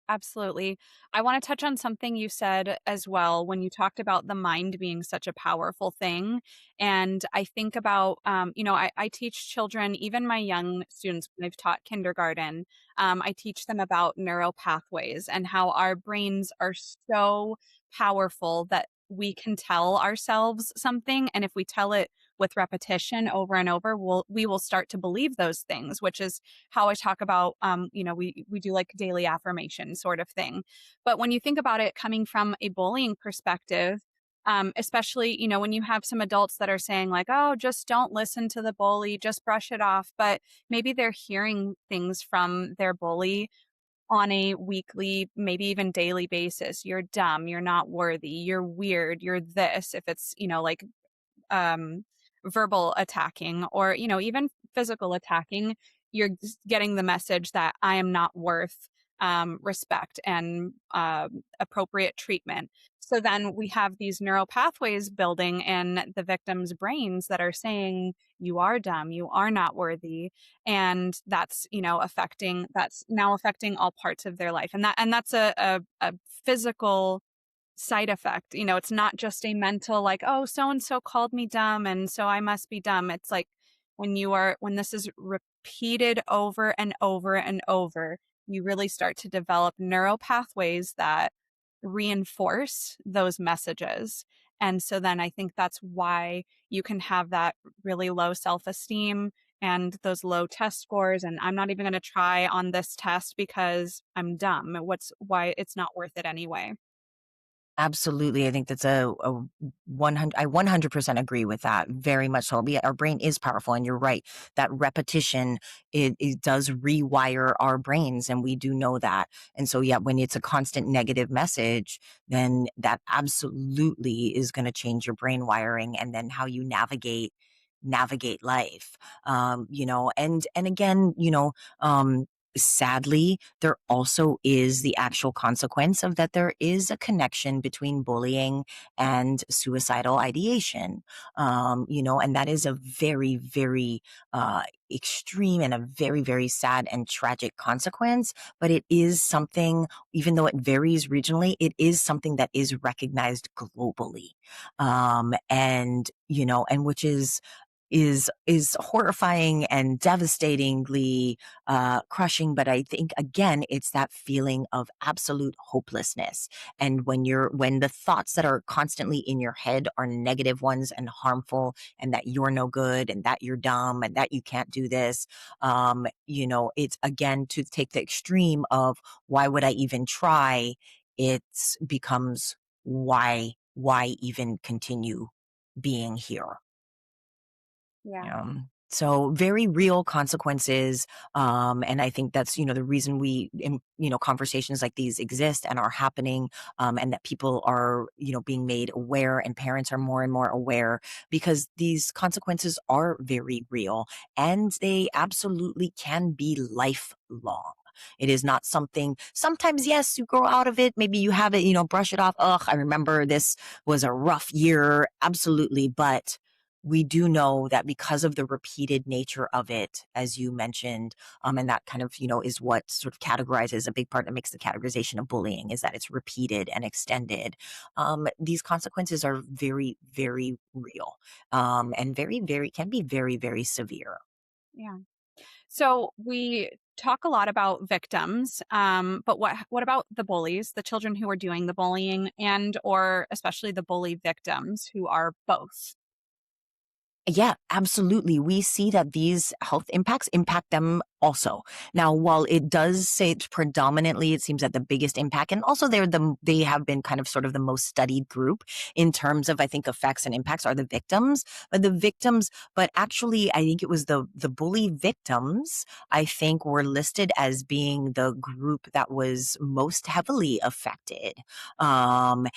absolutely. I want to touch on something you said as well when you talked about the mind being such a powerful thing. And I think about, I teach children, even my young students, when I've taught kindergarten, I teach them about neural pathways and how our brains are so powerful that we can tell ourselves something. And if we tell it with repetition over and over, we will start to believe those things, which is how I talk about, we do like daily affirmation sort of thing. But when you think about it coming from a bullying perspective, especially, when you have some adults that are saying like, oh, just don't listen to the bully, just brush it off. But maybe they're hearing things from their bully on a weekly, maybe even daily basis. You're dumb, you're not worthy, you're weird, you're this. If it's, like, um, verbal attacking or, even physical attacking, you're getting the message that I am not worth respect and appropriate treatment. So then we have these neural pathways building in the victims' brains that are saying, you are dumb, you are not worthy. And that's, that's now affecting all parts of their life. And that's a physical side effect. It's not just a mental, like, oh, so and so called me dumb and so I must be dumb. It's like when this is repeated over and over and over, you really start to develop neural pathways that reinforce those messages. And so then I think that's why you can have that really low self-esteem and those low test scores. And I'm not even going to try on this test because I'm dumb. Why it's not worth it anyway. Absolutely. I think that's a 100, I 100% agree with that. Very much so. Our brain is powerful. And you're right. That repetition, it does rewire our brains. And we do know that. And so, yeah, when it's a constant negative message, then that absolutely is going to change your brain wiring and then how you navigate life. And again, sadly, there also is the actual consequence of that there is a connection between bullying and suicidal ideation. And that is a very, very extreme and a very, very sad and tragic consequence. But it is something, even though it varies regionally, it is something that is recognized globally. And which is horrifying and devastatingly crushing. But I think again, it's that feeling of absolute hopelessness. And when the thoughts that are constantly in your head are negative ones and harmful, and that you're no good, and that you're dumb, and that you can't do this, it's again to take the extreme of why would I even try? It becomes why even continue being here? Yeah. So very real consequences. And I think that's, the reason conversations like these exist and are happening, and that people are, being made aware and parents are more and more aware because these consequences are very real and they absolutely can be lifelong. It is not something, sometimes, yes, you grow out of it. Maybe you have it, brush it off. Ugh, I remember this was a rough year. Absolutely. But we do know that because of the repeated nature of it, as you mentioned, and that kind of, is what sort of categorizes a big part that makes the categorization of bullying is that it's repeated and extended. These consequences are very, very real, and very, very, can be very, very severe. Yeah. So we talk a lot about victims, but what about the bullies, the children who are doing the bullying, and or especially the bully victims who are both? Yeah, absolutely. We see that these health impacts impact them also. Now, while it does say it's predominantly, it seems that the biggest impact, and also they have been kind of sort of the most studied group in terms of, I think, effects and impacts are the victims. But actually, I think it was the bully victims, I think, were listed as being the group that was most heavily affected. And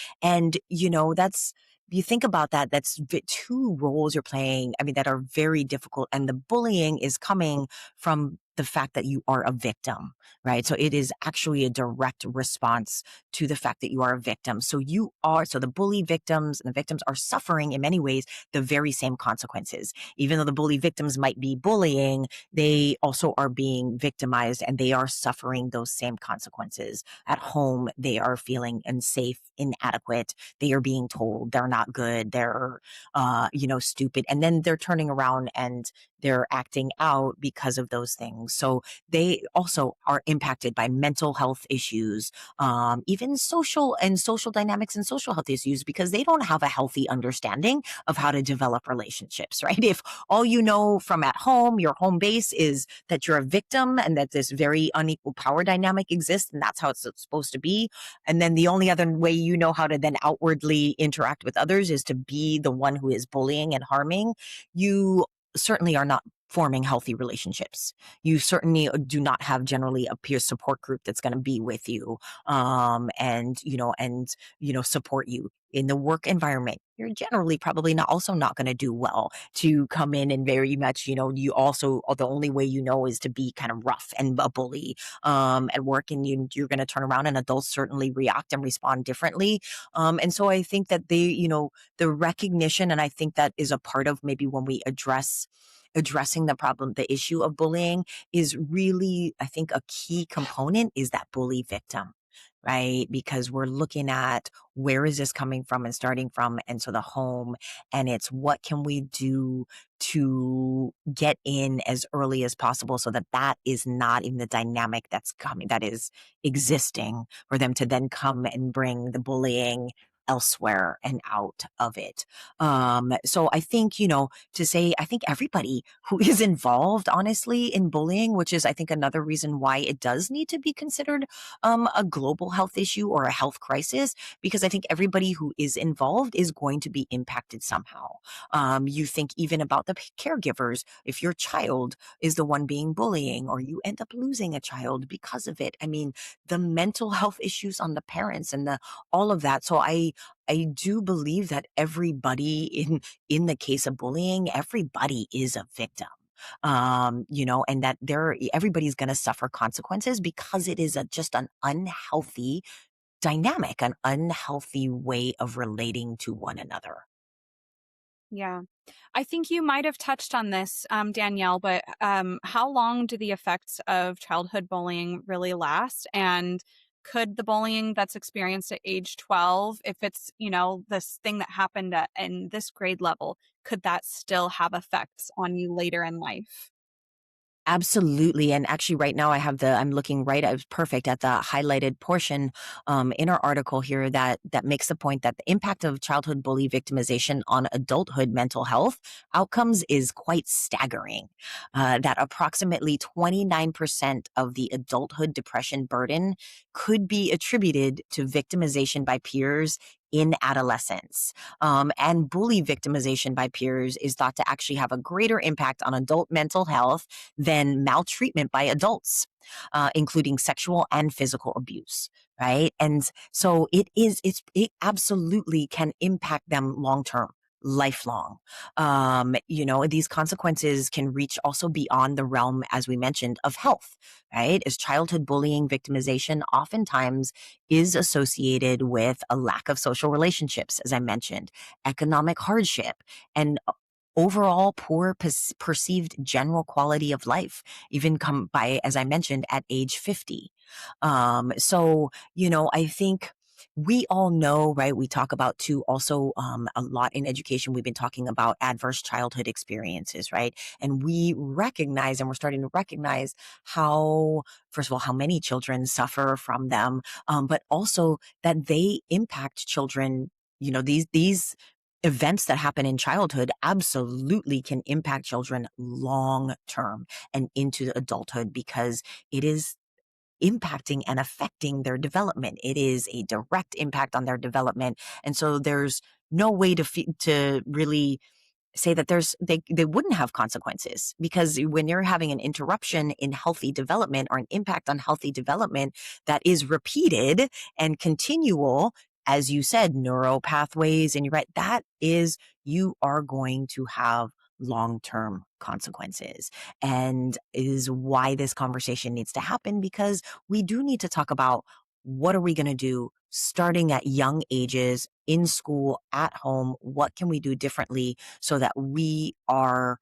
that's, you think about that, that's two roles you're playing, I mean, that are very difficult. And the bullying is coming from the fact that you are a victim, right? So it is actually a direct response to the fact that you are a victim. So the bully victims and the victims are suffering in many ways the very same consequences. Even though the bully victims might be bullying, they also are being victimized and they are suffering those same consequences. At home, they are feeling unsafe, inadequate. They are being told they're not good, they're stupid, and then they're turning around and they're acting out because of those things. So they also are impacted by mental health issues, even social dynamics and social health issues, because they don't have a healthy understanding of how to develop relationships, right? If all you know from at home, your home base, is that you're a victim and that this very unequal power dynamic exists and that's how it's supposed to be, and then the only other way you know how to then outwardly interact with others is to be the one who is bullying and harming, you certainly are not forming healthy relationships. You certainly do not have generally a peer support group that's going to be with you, and support you in the work environment. You're generally probably not going to do well to come in and very much, you also, the only way is to be kind of rough and a bully at work, and you're going to turn around, and adults certainly react and respond differently. And so I think that the recognition, and I think that is a part of maybe when we addressing the problem, the issue of bullying is really, I think a key component is that bully victim, right? Because we're looking at where is this coming from and starting from. And so the home, and it's what can we do to get in as early as possible so that that is not even the dynamic that's coming, that is existing for them to then come and bring the bullying elsewhere and out of it. So I think, to say, I think everybody who is involved, honestly, in bullying, which is, I think, another reason why it does need to be considered a global health issue or a health crisis, because I think everybody who is involved is going to be impacted somehow. You think even about the caregivers, if your child is the one being bullying, or you end up losing a child because of it. I mean, the mental health issues on the parents and all of that. So I do believe that everybody in the case of bullying, everybody is a victim. And that everybody's going to suffer consequences because it is just an unhealthy dynamic, an unhealthy way of relating to one another. Yeah. I think you might have touched on this, Danielle, but how long do the effects of childhood bullying really last? And could the bullying that's experienced at age 12, if it's, this thing that happened in this grade level, could that still have effects on you later in life? Absolutely. And actually, right now I'm looking right at perfect at the highlighted portion in our article here that makes the point that the impact of childhood bully victimization on adulthood mental health outcomes is quite staggering. That approximately 29% of the adulthood depression burden could be attributed to victimization by peers in adolescence. And bully victimization by peers is thought to actually have a greater impact on adult mental health than maltreatment by adults, including sexual and physical abuse. Right. And so it absolutely can impact them long term, lifelong. These consequences can reach also beyond the realm, as we mentioned, of health, right? As childhood bullying victimization oftentimes is associated with a lack of social relationships, as I mentioned, economic hardship, and overall poor perceived general quality of life, even come by, as I mentioned, at age 50. I think we all know, right? We talk about too also a lot in education. We've been talking about adverse childhood experiences, right? And we recognize, and we're starting to recognize how, first of all, how many children suffer from them, but also that they impact children. These events that happen in childhood absolutely can impact children long term and into adulthood, because it is impacting and affecting their development. It is a direct impact on their development. And so there's no way to really say that they wouldn't have consequences, because when you're having an interruption in healthy development or an impact on healthy development that is repeated and continual, as you said, neural pathways, and you're right, that is, you are going to have long-term consequences, and is why this conversation needs to happen, because we do need to talk about what are we going to do starting at young ages, in school, at home. What can we do differently so that we are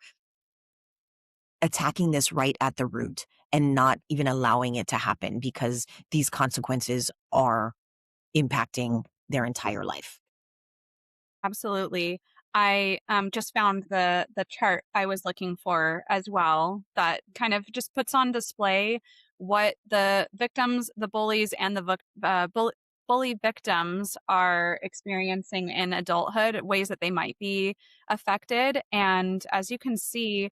attacking this right at the root and not even allowing it to happen, because these consequences are impacting their entire life. Absolutely. I just found the chart I was looking for as well, that kind of just puts on display what the victims, the bullies, and the bully victims are experiencing in adulthood, ways that they might be affected. And as you can see,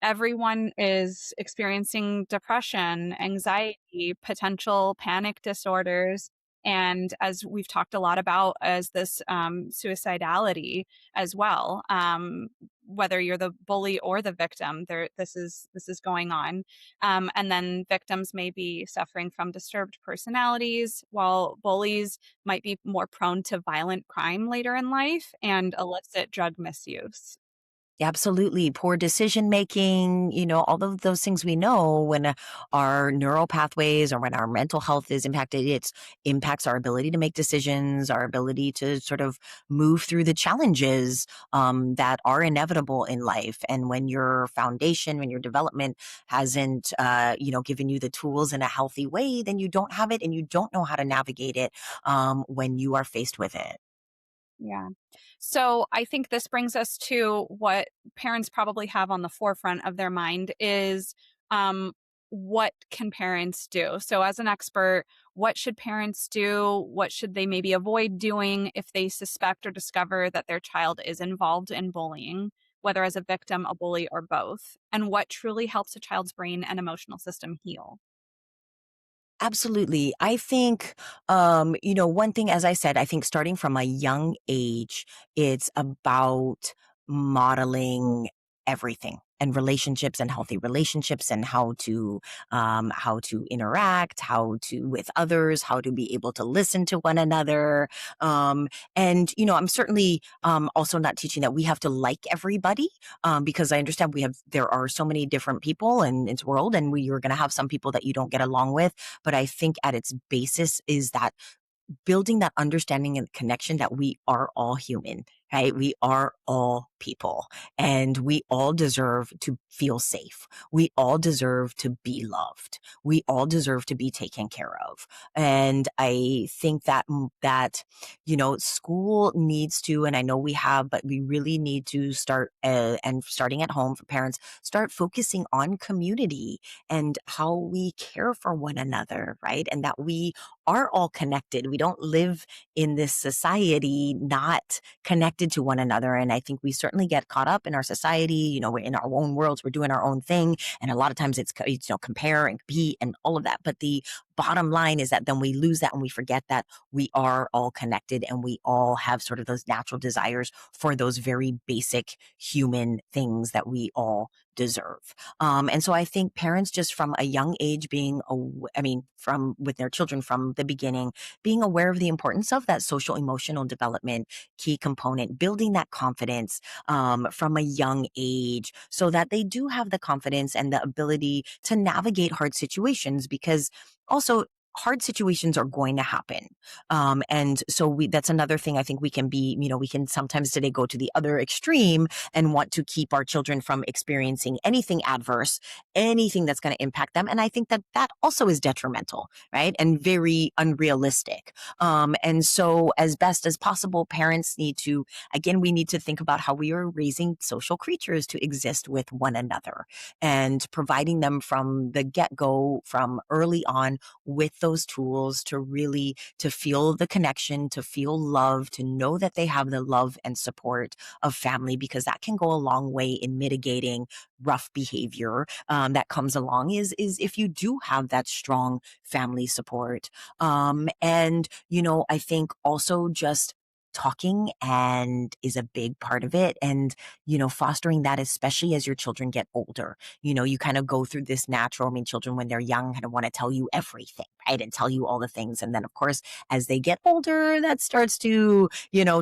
everyone is experiencing depression, anxiety, potential panic disorders, and as we've talked a lot about, as this suicidality as well. whether you're the bully or the victim, this is going on. And then victims may be suffering from disturbed personalities, while bullies might be more prone to violent crime later in life and illicit drug misuse. Absolutely. Poor decision making, all of those things we know when our neural pathways or when our mental health is impacted, it impacts our ability to make decisions, our ability to sort of move through the challenges that are inevitable in life. And when your foundation, when your development hasn't, given you the tools in a healthy way, then you don't have it and you don't know how to navigate it when you are faced with it. Yeah. So I think this brings us to what parents probably have on the forefront of their mind is um, what can parents do? So, as an expert, what should parents do? What should they maybe avoid doing if they suspect or discover that their child is involved in bullying, whether as a victim, a bully, or both? And what truly helps a child's brain and emotional system heal? Absolutely. I think, one thing, as I said, I think starting from a young age, it's about modeling everything and relationships and healthy relationships and how to interact, how to with others, how to be able to listen to one another. And I'm certainly also not teaching that we have to like everybody, because I understand there are so many different people in this world, and you're going to have some people that you don't get along with. But I think at its basis is that building that understanding and connection that we are all human, right? We are all people and we all deserve to feel safe. We all deserve to be loved. We all deserve to be taken care of. And I think that school needs to, and I know we have, but we really need to start, and starting at home for parents, start focusing on community and how we care for one another, right? And that we are all connected. We don't live in this society not connected to one another. And I think we certainly get caught up in our society. We're in our own worlds, we're doing our own thing. And a lot of times it's compare and compete and all of that. But the bottom line is that then we lose that and we forget that we are all connected and we all have sort of those natural desires for those very basic human things that we all deserve. And so I think parents just from a young age from with their children from the beginning, being aware of the importance of that social emotional development key component, building that confidence from a young age so that they do have the confidence and the ability to navigate hard situations, because also hard situations are going to happen. And so that's another thing I think we can sometimes today go to the other extreme and want to keep our children from experiencing anything adverse, anything that's going to impact them. And I think that that also is detrimental, right? And very unrealistic. And so as best as possible, parents we need to think about how we are raising social creatures to exist with one another and providing them from the get-go, from early on, with those tools to feel the connection, to feel love, to know that they have the love and support of family, because that can go a long way in mitigating rough behavior that comes along is if you do have that strong family support. And I think also just talking and is a big part of it, and fostering that, especially as your children get older. You kind of go through this natural, children when they're young kind of want to tell you everything, right? And tell you all the things. And then of course, as they get older, that starts to,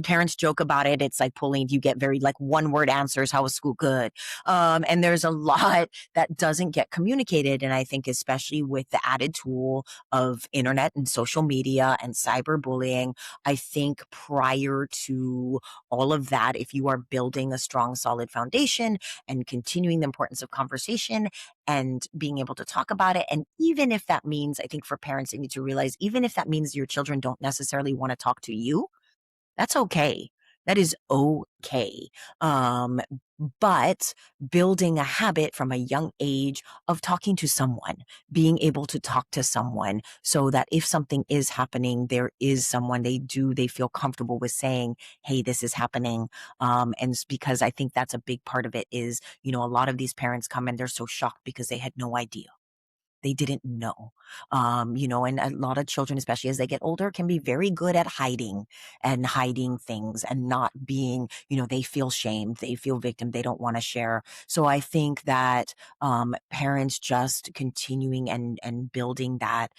parents joke about it. It's like you get very like one word answers. How was school? Good. And there's a lot that doesn't get communicated. And I think especially with the added tool of internet and social media and cyberbullying, I think prior to all of that, if you are building a strong, solid foundation and continuing the importance of conversation and being able to talk about it, and even if that means, I think for parents, they need to realize, even if that means your children don't necessarily want to talk to you, that's okay. That is okay. Um, but building a habit from a young age of talking to someone, being able to talk to someone so that if something is happening, there is someone they feel comfortable with saying, hey, this is happening. Because I think that's a big part of it is, a lot of these parents come and they're so shocked because they had no idea. they didn't know. And a lot of children, especially as they get older, can be very good at hiding things and not being, they feel shamed, they feel victim, they don't want to share. So I think that parents just continuing and building that,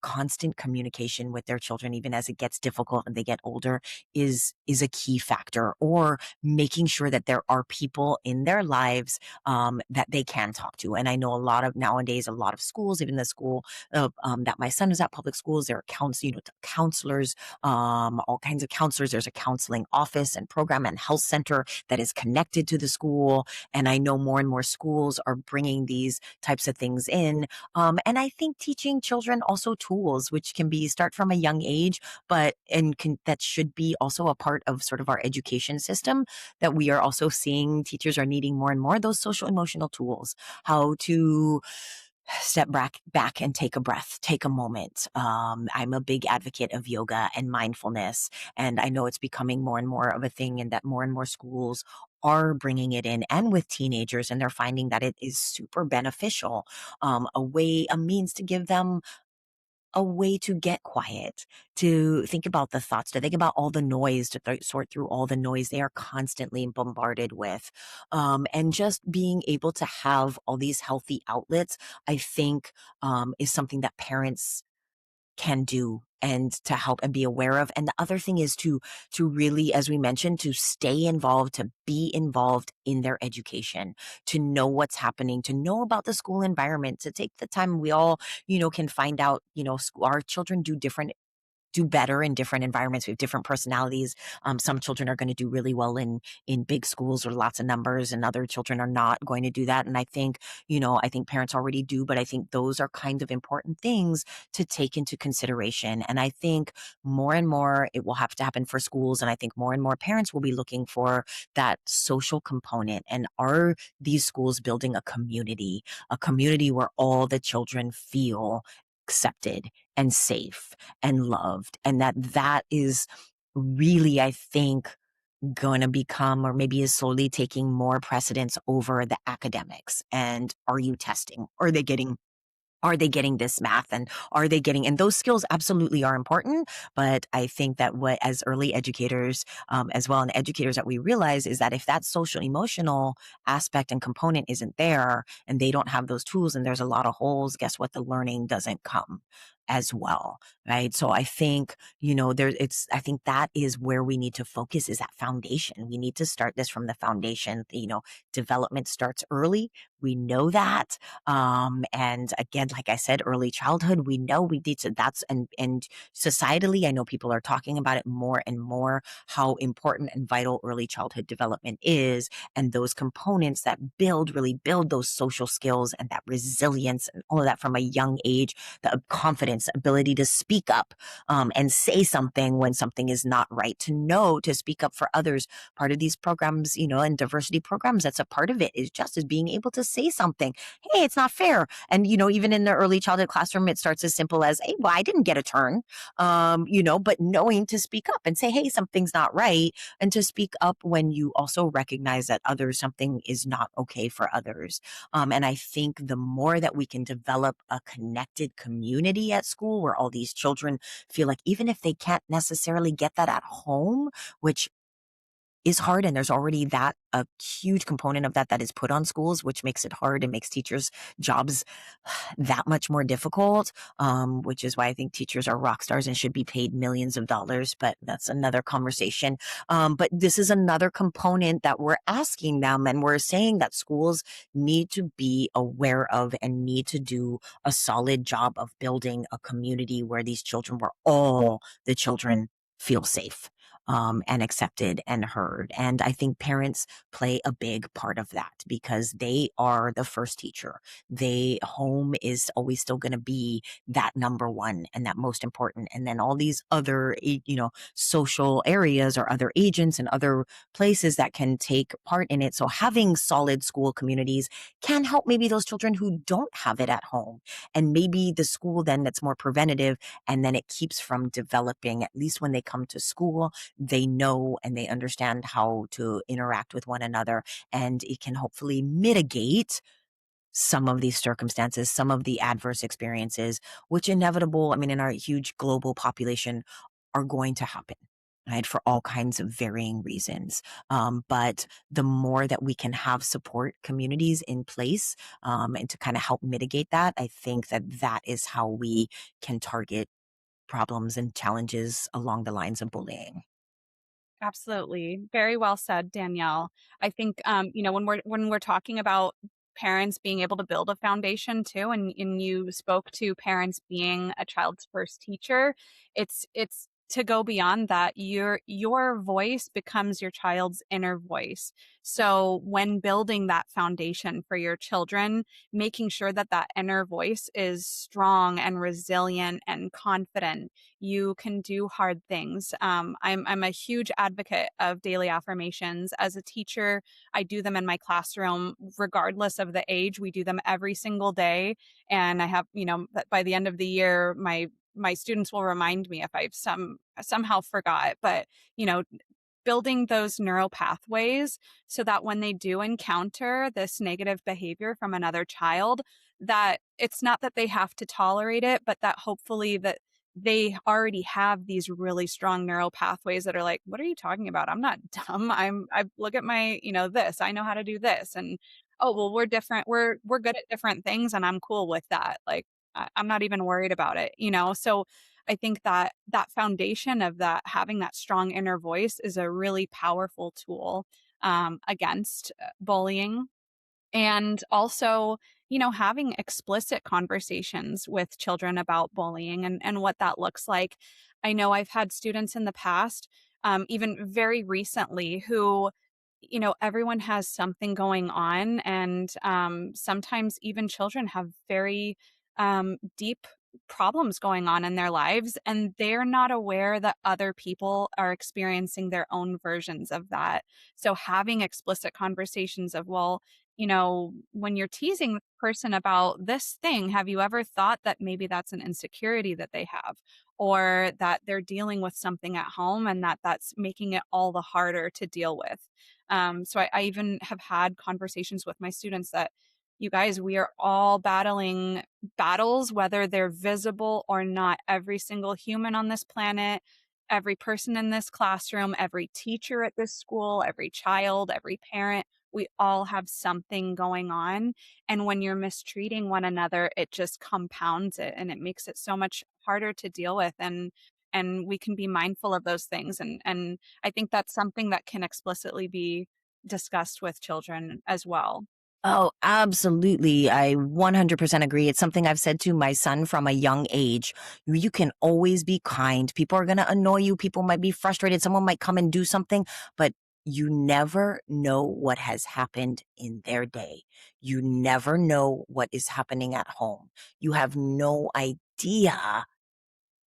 constant communication with their children, even as it gets difficult and they get older, is a key factor. Or making sure that there are people in their lives that they can talk to. And I know a lot of nowadays, a lot of schools, even the school that my son is at, public schools, there are counselors, all kinds of counselors. There's a counseling office and program and health center that is connected to the school. And I know more and more schools are bringing these types of things in. And I think teaching children also tools, which can be start from a young age, but that should be also a part of sort of our education system, that we are also seeing teachers are needing more and more, those social emotional tools, how to step back and take a breath, take a moment. I'm a big advocate of yoga and mindfulness, and I know it's becoming more and more of a thing, and that more and more schools are bringing it in, and with teenagers, and they're finding that it is super beneficial. A means to give them a way to get quiet, to think about the thoughts, to think about all the noise, to sort through all the noise they are constantly bombarded with. And just being able to have all these healthy outlets, I think, is something that parents can do and to help and be aware of. And the other thing is to really, as we mentioned, to stay involved, to be involved in their education, to know what's happening, to know about the school environment, to take the time. We all, can find out, our children do better in different environments. We have different personalities. Some children are going to do really well in big schools with lots of numbers, and other children are not going to do that. And I think parents already do, but I think those are kind of important things to take into consideration. And I think more and more it will have to happen for schools. And I think more and more parents will be looking for that social component. And are these schools building a community where all the children feel accepted and safe and loved, and that is really, I think, going to become, or maybe is slowly taking more precedence over the academics. And are you testing? Are they getting this math, and are they getting, and those skills absolutely are important. But I think that what, as early educators, as well, and educators, that we realize is that if that social emotional aspect and component isn't there, and they don't have those tools, and there's a lot of holes, guess what? The learning doesn't come as well. Right. So I think, I think that is where we need to focus, is that foundation. We need to start this from the foundation. Development starts early. We know that. And again, like I said, early childhood, we know we need to, and societally, I know people are talking about it more and more, how important and vital early childhood development is. And those components that really build those social skills and that resilience and all of that from a young age, the confidence, ability to speak up, and say something when something is not right, to speak up for others. Part of these programs, and diversity programs, that's a part of it, is just as being able to say something. Hey, it's not fair. And, even in the early childhood classroom, it starts as simple as, hey, well, I didn't get a turn, but knowing to speak up and say, hey, something's not right. And to speak up when you also recognize that something is not okay for others. And I think the more that we can develop a connected community at school, where all these children feel like, even if they can't necessarily get that at home, which is hard, and there's already a huge component of that is put on schools, which makes it hard and makes teachers' jobs that much more difficult, which is why I think teachers are rock stars and should be paid millions of dollars, but that's another conversation. But this is another component that we're asking them, and we're saying that schools need to be aware of and need to do a solid job of building a community where all the children feel safe, and accepted and heard. And I think parents play a big part of that, because they are the first teacher. Home is always still going to be that number one and that most important. And then all these other, social areas, or other agents and other places that can take part in it. So having solid school communities can help maybe those children who don't have it at home, and maybe the school then that's more preventative, and then it keeps from developing. At least when they come to school, they know and they understand how to interact with one another, and it can hopefully mitigate some of these circumstances, some of the adverse experiences, which inevitable, I mean, in our huge global population, are going to happen. Right, for all kinds of varying reasons. But the more that we can have support communities in place and to kind of help mitigate that, I think that that is how we can target problems and challenges along the lines of bullying. Absolutely. Very well said, Danielle. I think when we're talking about parents being able to build a foundation too, and you spoke to parents being a child's first teacher, it's to go beyond that. Your voice becomes your child's inner voice. So when building that foundation for your children, making sure that that inner voice is strong and resilient and confident, you can do hard things. I'm a huge advocate of daily affirmations. As a teacher, I do them in my classroom, regardless of the age. We do them every single day, and I have, by the end of the year, my students will remind me if I've somehow forgot. But you know, building those neural pathways so that when they do encounter this negative behavior from another child, that it's not that they have to tolerate it, but that hopefully that they already have these really strong neural pathways that are like, what are you talking about? I'm not dumb. I look at my, this, I know how to do this. And oh, well, we're different. We're good at different things, and I'm cool with that. Like I'm not even worried about it. So I think that that foundation of that having that strong inner voice is a really powerful tool against bullying. And also, having explicit conversations with children about bullying and what that looks like. I know I've had students in the past, even very recently, who, everyone has something going on. And sometimes even children have very deep problems going on in their lives, and they're not aware that other people are experiencing their own versions of that. So having explicit conversations of, well, when you're teasing the person about this thing, have you ever thought that maybe that's an insecurity that they have, or that they're dealing with something at home and that's making it all the harder to deal with? So I even have had conversations with my students that, you guys, we are all battling battles, whether they're visible or not. Every single human on this planet, every person in this classroom, every teacher at this school, every child, every parent, we all have something going on. And when you're mistreating one another, it just compounds it and it makes it so much harder to deal with. And we can be mindful of those things. And I think that's something that can explicitly be discussed with children as well. Oh, absolutely. I 100% agree. It's something I've said to my son from a young age. You can always be kind. People are going to annoy you. People might be frustrated. Someone might come and do something, but you never know what has happened in their day. You never know what is happening at home. You have no idea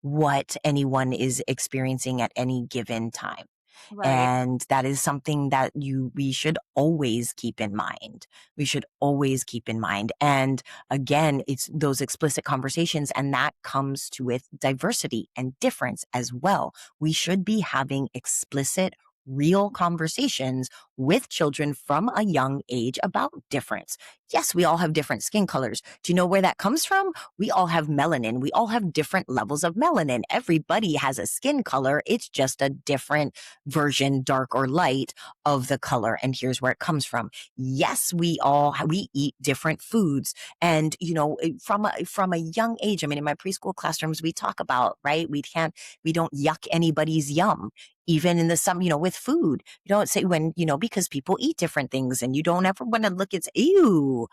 what anyone is experiencing at any given time. Right. And that is something that we should always keep in mind. We should always keep in mind. And again, it's those explicit conversations, and that comes to with diversity and difference as well. We should be having explicit, real conversations with children from a young age about difference. Yes, we all have different skin colors. Do you know where that comes from? We all have melanin. We all have different levels of melanin. Everybody has a skin color. It's just a different version, dark or light, of the color. And here's where it comes from. Yes, we eat different foods. And, from a young age, I mean, in my preschool classrooms, we talk about, right? We don't yuck anybody's yum. Even in the with food, you don't say because people eat different things and you don't ever want to look at, ew,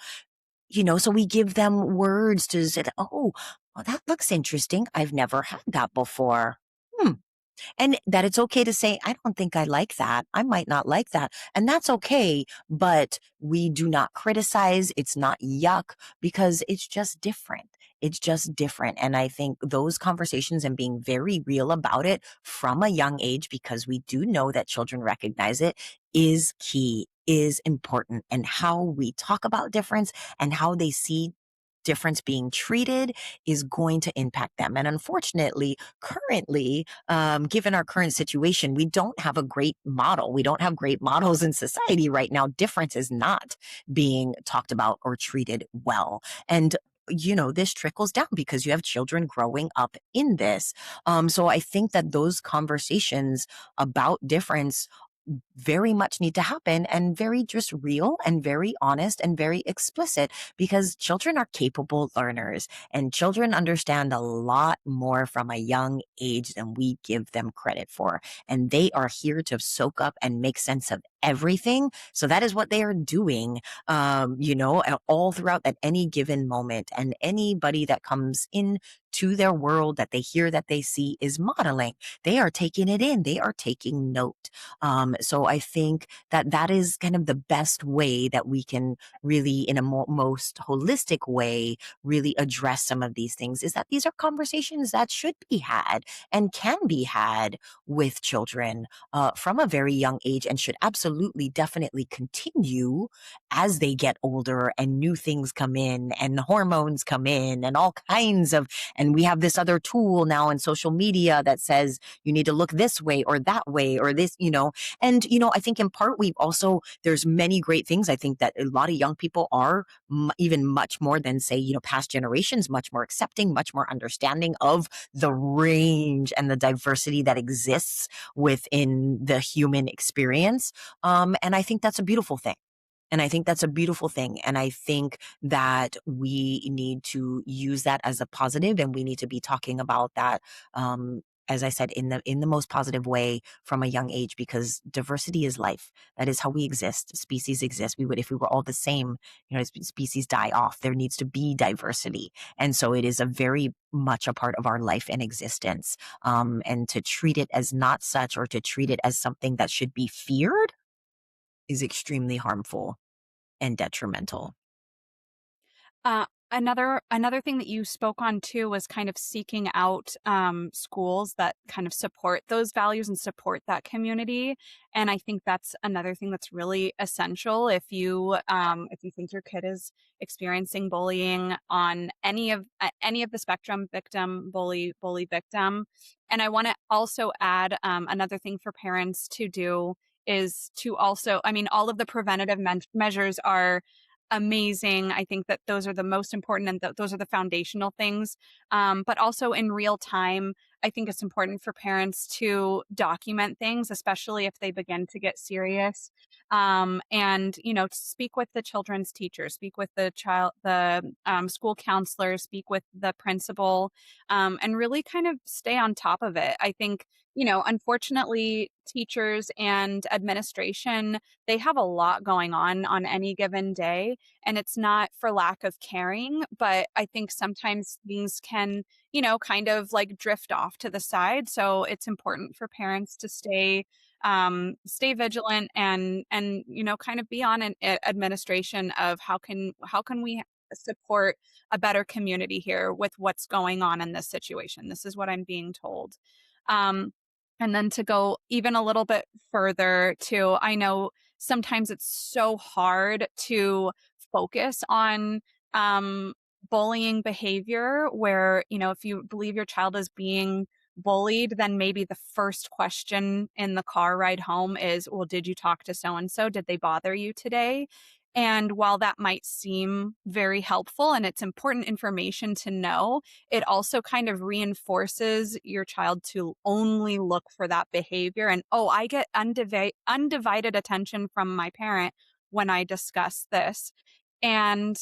so we give them words to say, oh, well, that looks interesting. I've never had that before. Hmm. And that it's okay to say, I don't think I like that. I might not like that. And that's okay. But we do not criticize. It's not yuck because it's just different. It's just different. And I think those conversations and being very real about it from a young age, because we do know that children recognize it, is key, is important. And how we talk about difference and how they see difference being treated is going to impact them. And unfortunately, currently, given our current situation, we don't have a great model. We don't have great models in society right now. Difference is not being talked about or treated well. And this trickles down because you have children growing up in this. So I think that those conversations about difference very much need to happen, and very just real and very honest and very explicit, because children are capable learners and children understand a lot more from a young age than we give them credit for. And they are here to soak up and make sense of everything. So that is what they are doing, and all throughout at any given moment. And anybody that comes in to their world that they hear, that they see, is modeling. They are taking it in. They are taking note. So I think that that is kind of the best way that we can really, in a most holistic way, really address some of these things, is that these are conversations that should be had and can be had with children from a very young age, and should absolutely, definitely continue as they get older and new things come in and hormones come in and all kinds of, and we have this other tool now in social media that says you need to look this way or that way or this, and, I think in part we've also, there's many great things. I think that a lot of young people are even much more than, say, past generations, much more accepting, much more understanding of the range and the diversity that exists within the human experience. And I think that's a beautiful thing. And I think that's a beautiful thing. And I think that we need to use that as a positive, and we need to be talking about that, as I said, in the most positive way from a young age, because diversity is life. That is how we exist. Species exist. We would, if we were all the same, species die off. There needs to be diversity. And so it is a very much a part of our life and existence. And to treat it as not such, or to treat it as something that should be feared, is extremely harmful and detrimental. Another thing that you spoke on too was kind of seeking out schools that kind of support those values and support that community. And I think that's another thing that's really essential if you think your kid is experiencing bullying on any of the spectrum, victim, bully, victim. And I want to also add another thing for parents to do is to also, I mean, all of the preventative measures are amazing. I think that those are the most important, and those are the foundational things. But also in real time, I think it's important for parents to document things, especially if they begin to get serious. And speak with the children's teacher, speak with the school counselor, speak with the principal, and really kind of stay on top of it. I think unfortunately, teachers and administration, they have a lot going on any given day. And it's not for lack of caring, but I think sometimes things can, kind of like drift off to the side. So it's important for parents to stay vigilant and kind of be on an administration of how can we support a better community here with what's going on in this situation. This is what I'm being told. Um, and then to go even a little bit further too, I know sometimes it's so hard to focus on bullying behavior where, if you believe your child is being bullied, then maybe the first question in the car ride home is, well, did you talk to so and so? Did they bother you today? And while that might seem very helpful and it's important information to know, it also kind of reinforces your child to only look for that behavior. And, oh, I get undivided attention from my parent when I discuss this. And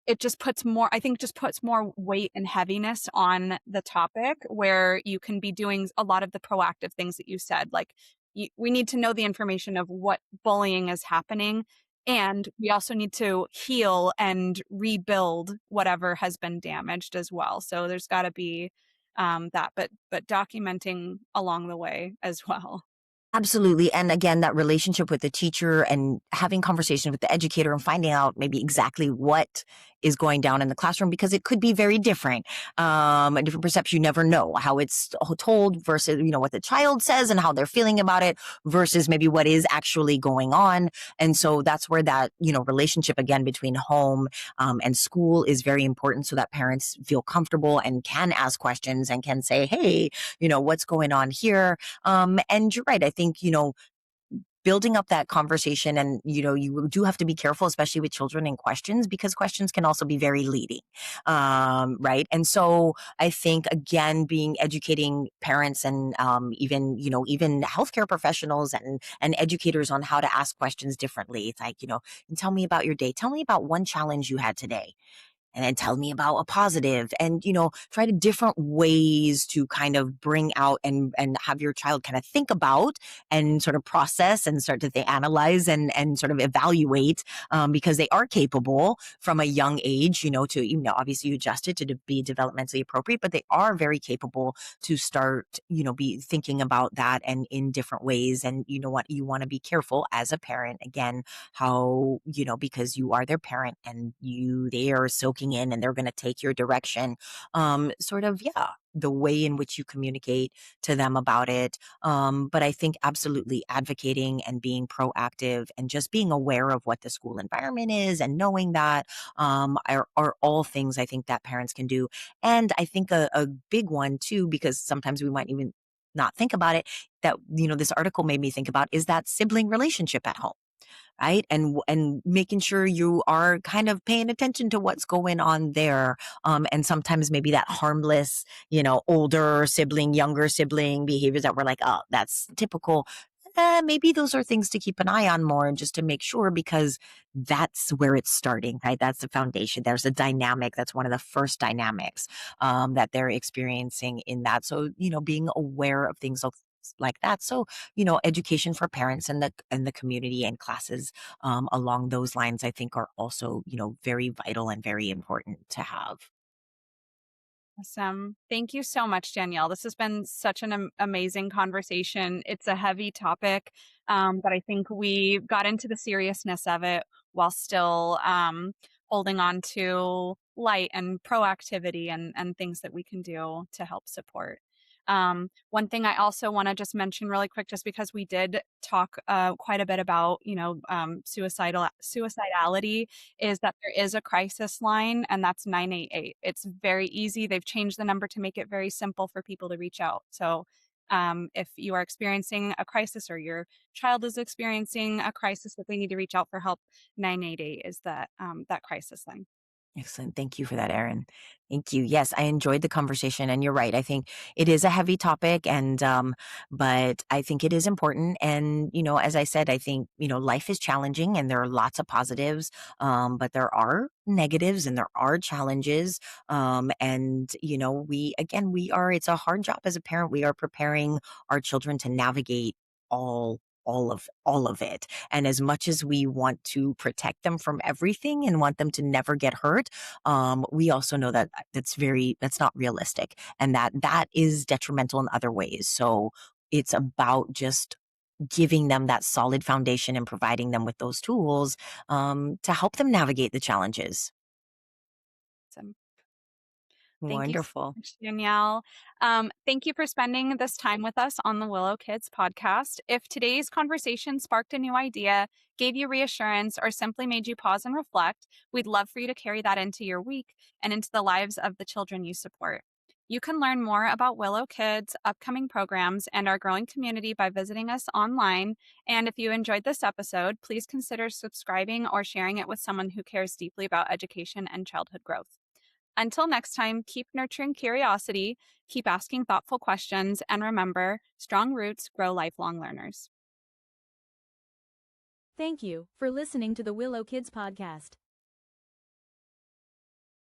it just puts more, I think, just puts more weight and heaviness on the topic, where you can be doing a lot of the proactive things that you said. Like, we need to know the information of what bullying is happening. And we also need to heal and rebuild whatever has been damaged as well. So there's got to be that, but documenting along the way as well. Absolutely. And again, that relationship with the teacher and having conversation with the educator and finding out maybe exactly what is going down in the classroom, because it could be very different. A different perception. You never know how it's told versus, what the child says and how they're feeling about it versus maybe what is actually going on. And so that's where that, relationship again between home and school is very important, so that parents feel comfortable and can ask questions and can say, hey, what's going on here? And you're right. I think, building up that conversation, and you do have to be careful, especially with children and questions, because questions can also be very leading, right? And so I think, again, being educating parents and even healthcare professionals and educators on how to ask questions differently. It's like, tell me about your day, tell me about one challenge you had today, and then tell me about a positive, and try to different ways to kind of bring out and have your child kind of think about and sort of process and start to analyze and sort of evaluate, because they are capable from a young age, to obviously you adjust it to be developmentally appropriate, but they are very capable to start be thinking about that and in different ways. And you know what, you want to be careful as a parent, again, how because you are their parent and they are soaking in and they're going to take your direction, sort of, yeah, the way in which you communicate to them about it. But I think absolutely advocating and being proactive and just being aware of what the school environment is and knowing that, are all things I think that parents can do. And I think a big one too, because sometimes we might even not think about it, that this article made me think about, is that sibling relationship at home, right? And making sure you are kind of paying attention to what's going on there. And sometimes maybe that harmless, older sibling, younger sibling behaviors that we're like, oh, that's typical. Maybe those are things to keep an eye on more, and just to make sure, because that's where it's starting, right? That's the foundation. There's a dynamic. That's one of the first dynamics that they're experiencing in that. So, being aware of things like that. So, education for parents and the community and classes along those lines, I think, are also, very vital and very important to have. Awesome. Thank you so much, Danielle. This has been such an amazing conversation. It's a heavy topic, but I think we got into the seriousness of it while still holding on to light and proactivity and things that we can do to help support. One thing I also want to just mention really quick, just because we did talk quite a bit about, suicidality, is that there is a crisis line, and that's 988. It's very easy. They've changed the number to make it very simple for people to reach out. So if you are experiencing a crisis, or your child is experiencing a crisis that they need to reach out for help, 988 is that crisis line. Excellent. Thank you for that, Erin. Thank you. Yes, I enjoyed the conversation, and you're right. I think it is a heavy topic, and but I think it is important. And as I said, I think life is challenging, and there are lots of positives, but there are negatives, and there are challenges. And we are. It's a hard job as a parent. We are preparing our children to navigate all of it. And as much as we want to protect them from everything and want them to never get hurt, we also know that that's not realistic, and that is detrimental in other ways. So it's about just giving them that solid foundation and providing them with those tools, to help them navigate the challenges. So thank you so Wonderful. much, Danielle. Thank you for spending this time with us on the Willow Kids podcast. If today's conversation sparked a new idea, gave you reassurance, or simply made you pause and reflect, we'd love for you to carry that into your week and into the lives of the children you support. You can learn more about Willow Kids' upcoming programs and our growing community by visiting us online. And if you enjoyed this episode, please consider subscribing or sharing it with someone who cares deeply about education and childhood growth. Until next time, keep nurturing curiosity, keep asking thoughtful questions, and remember, strong roots grow lifelong learners. Thank you for listening to the Willow Kids podcast.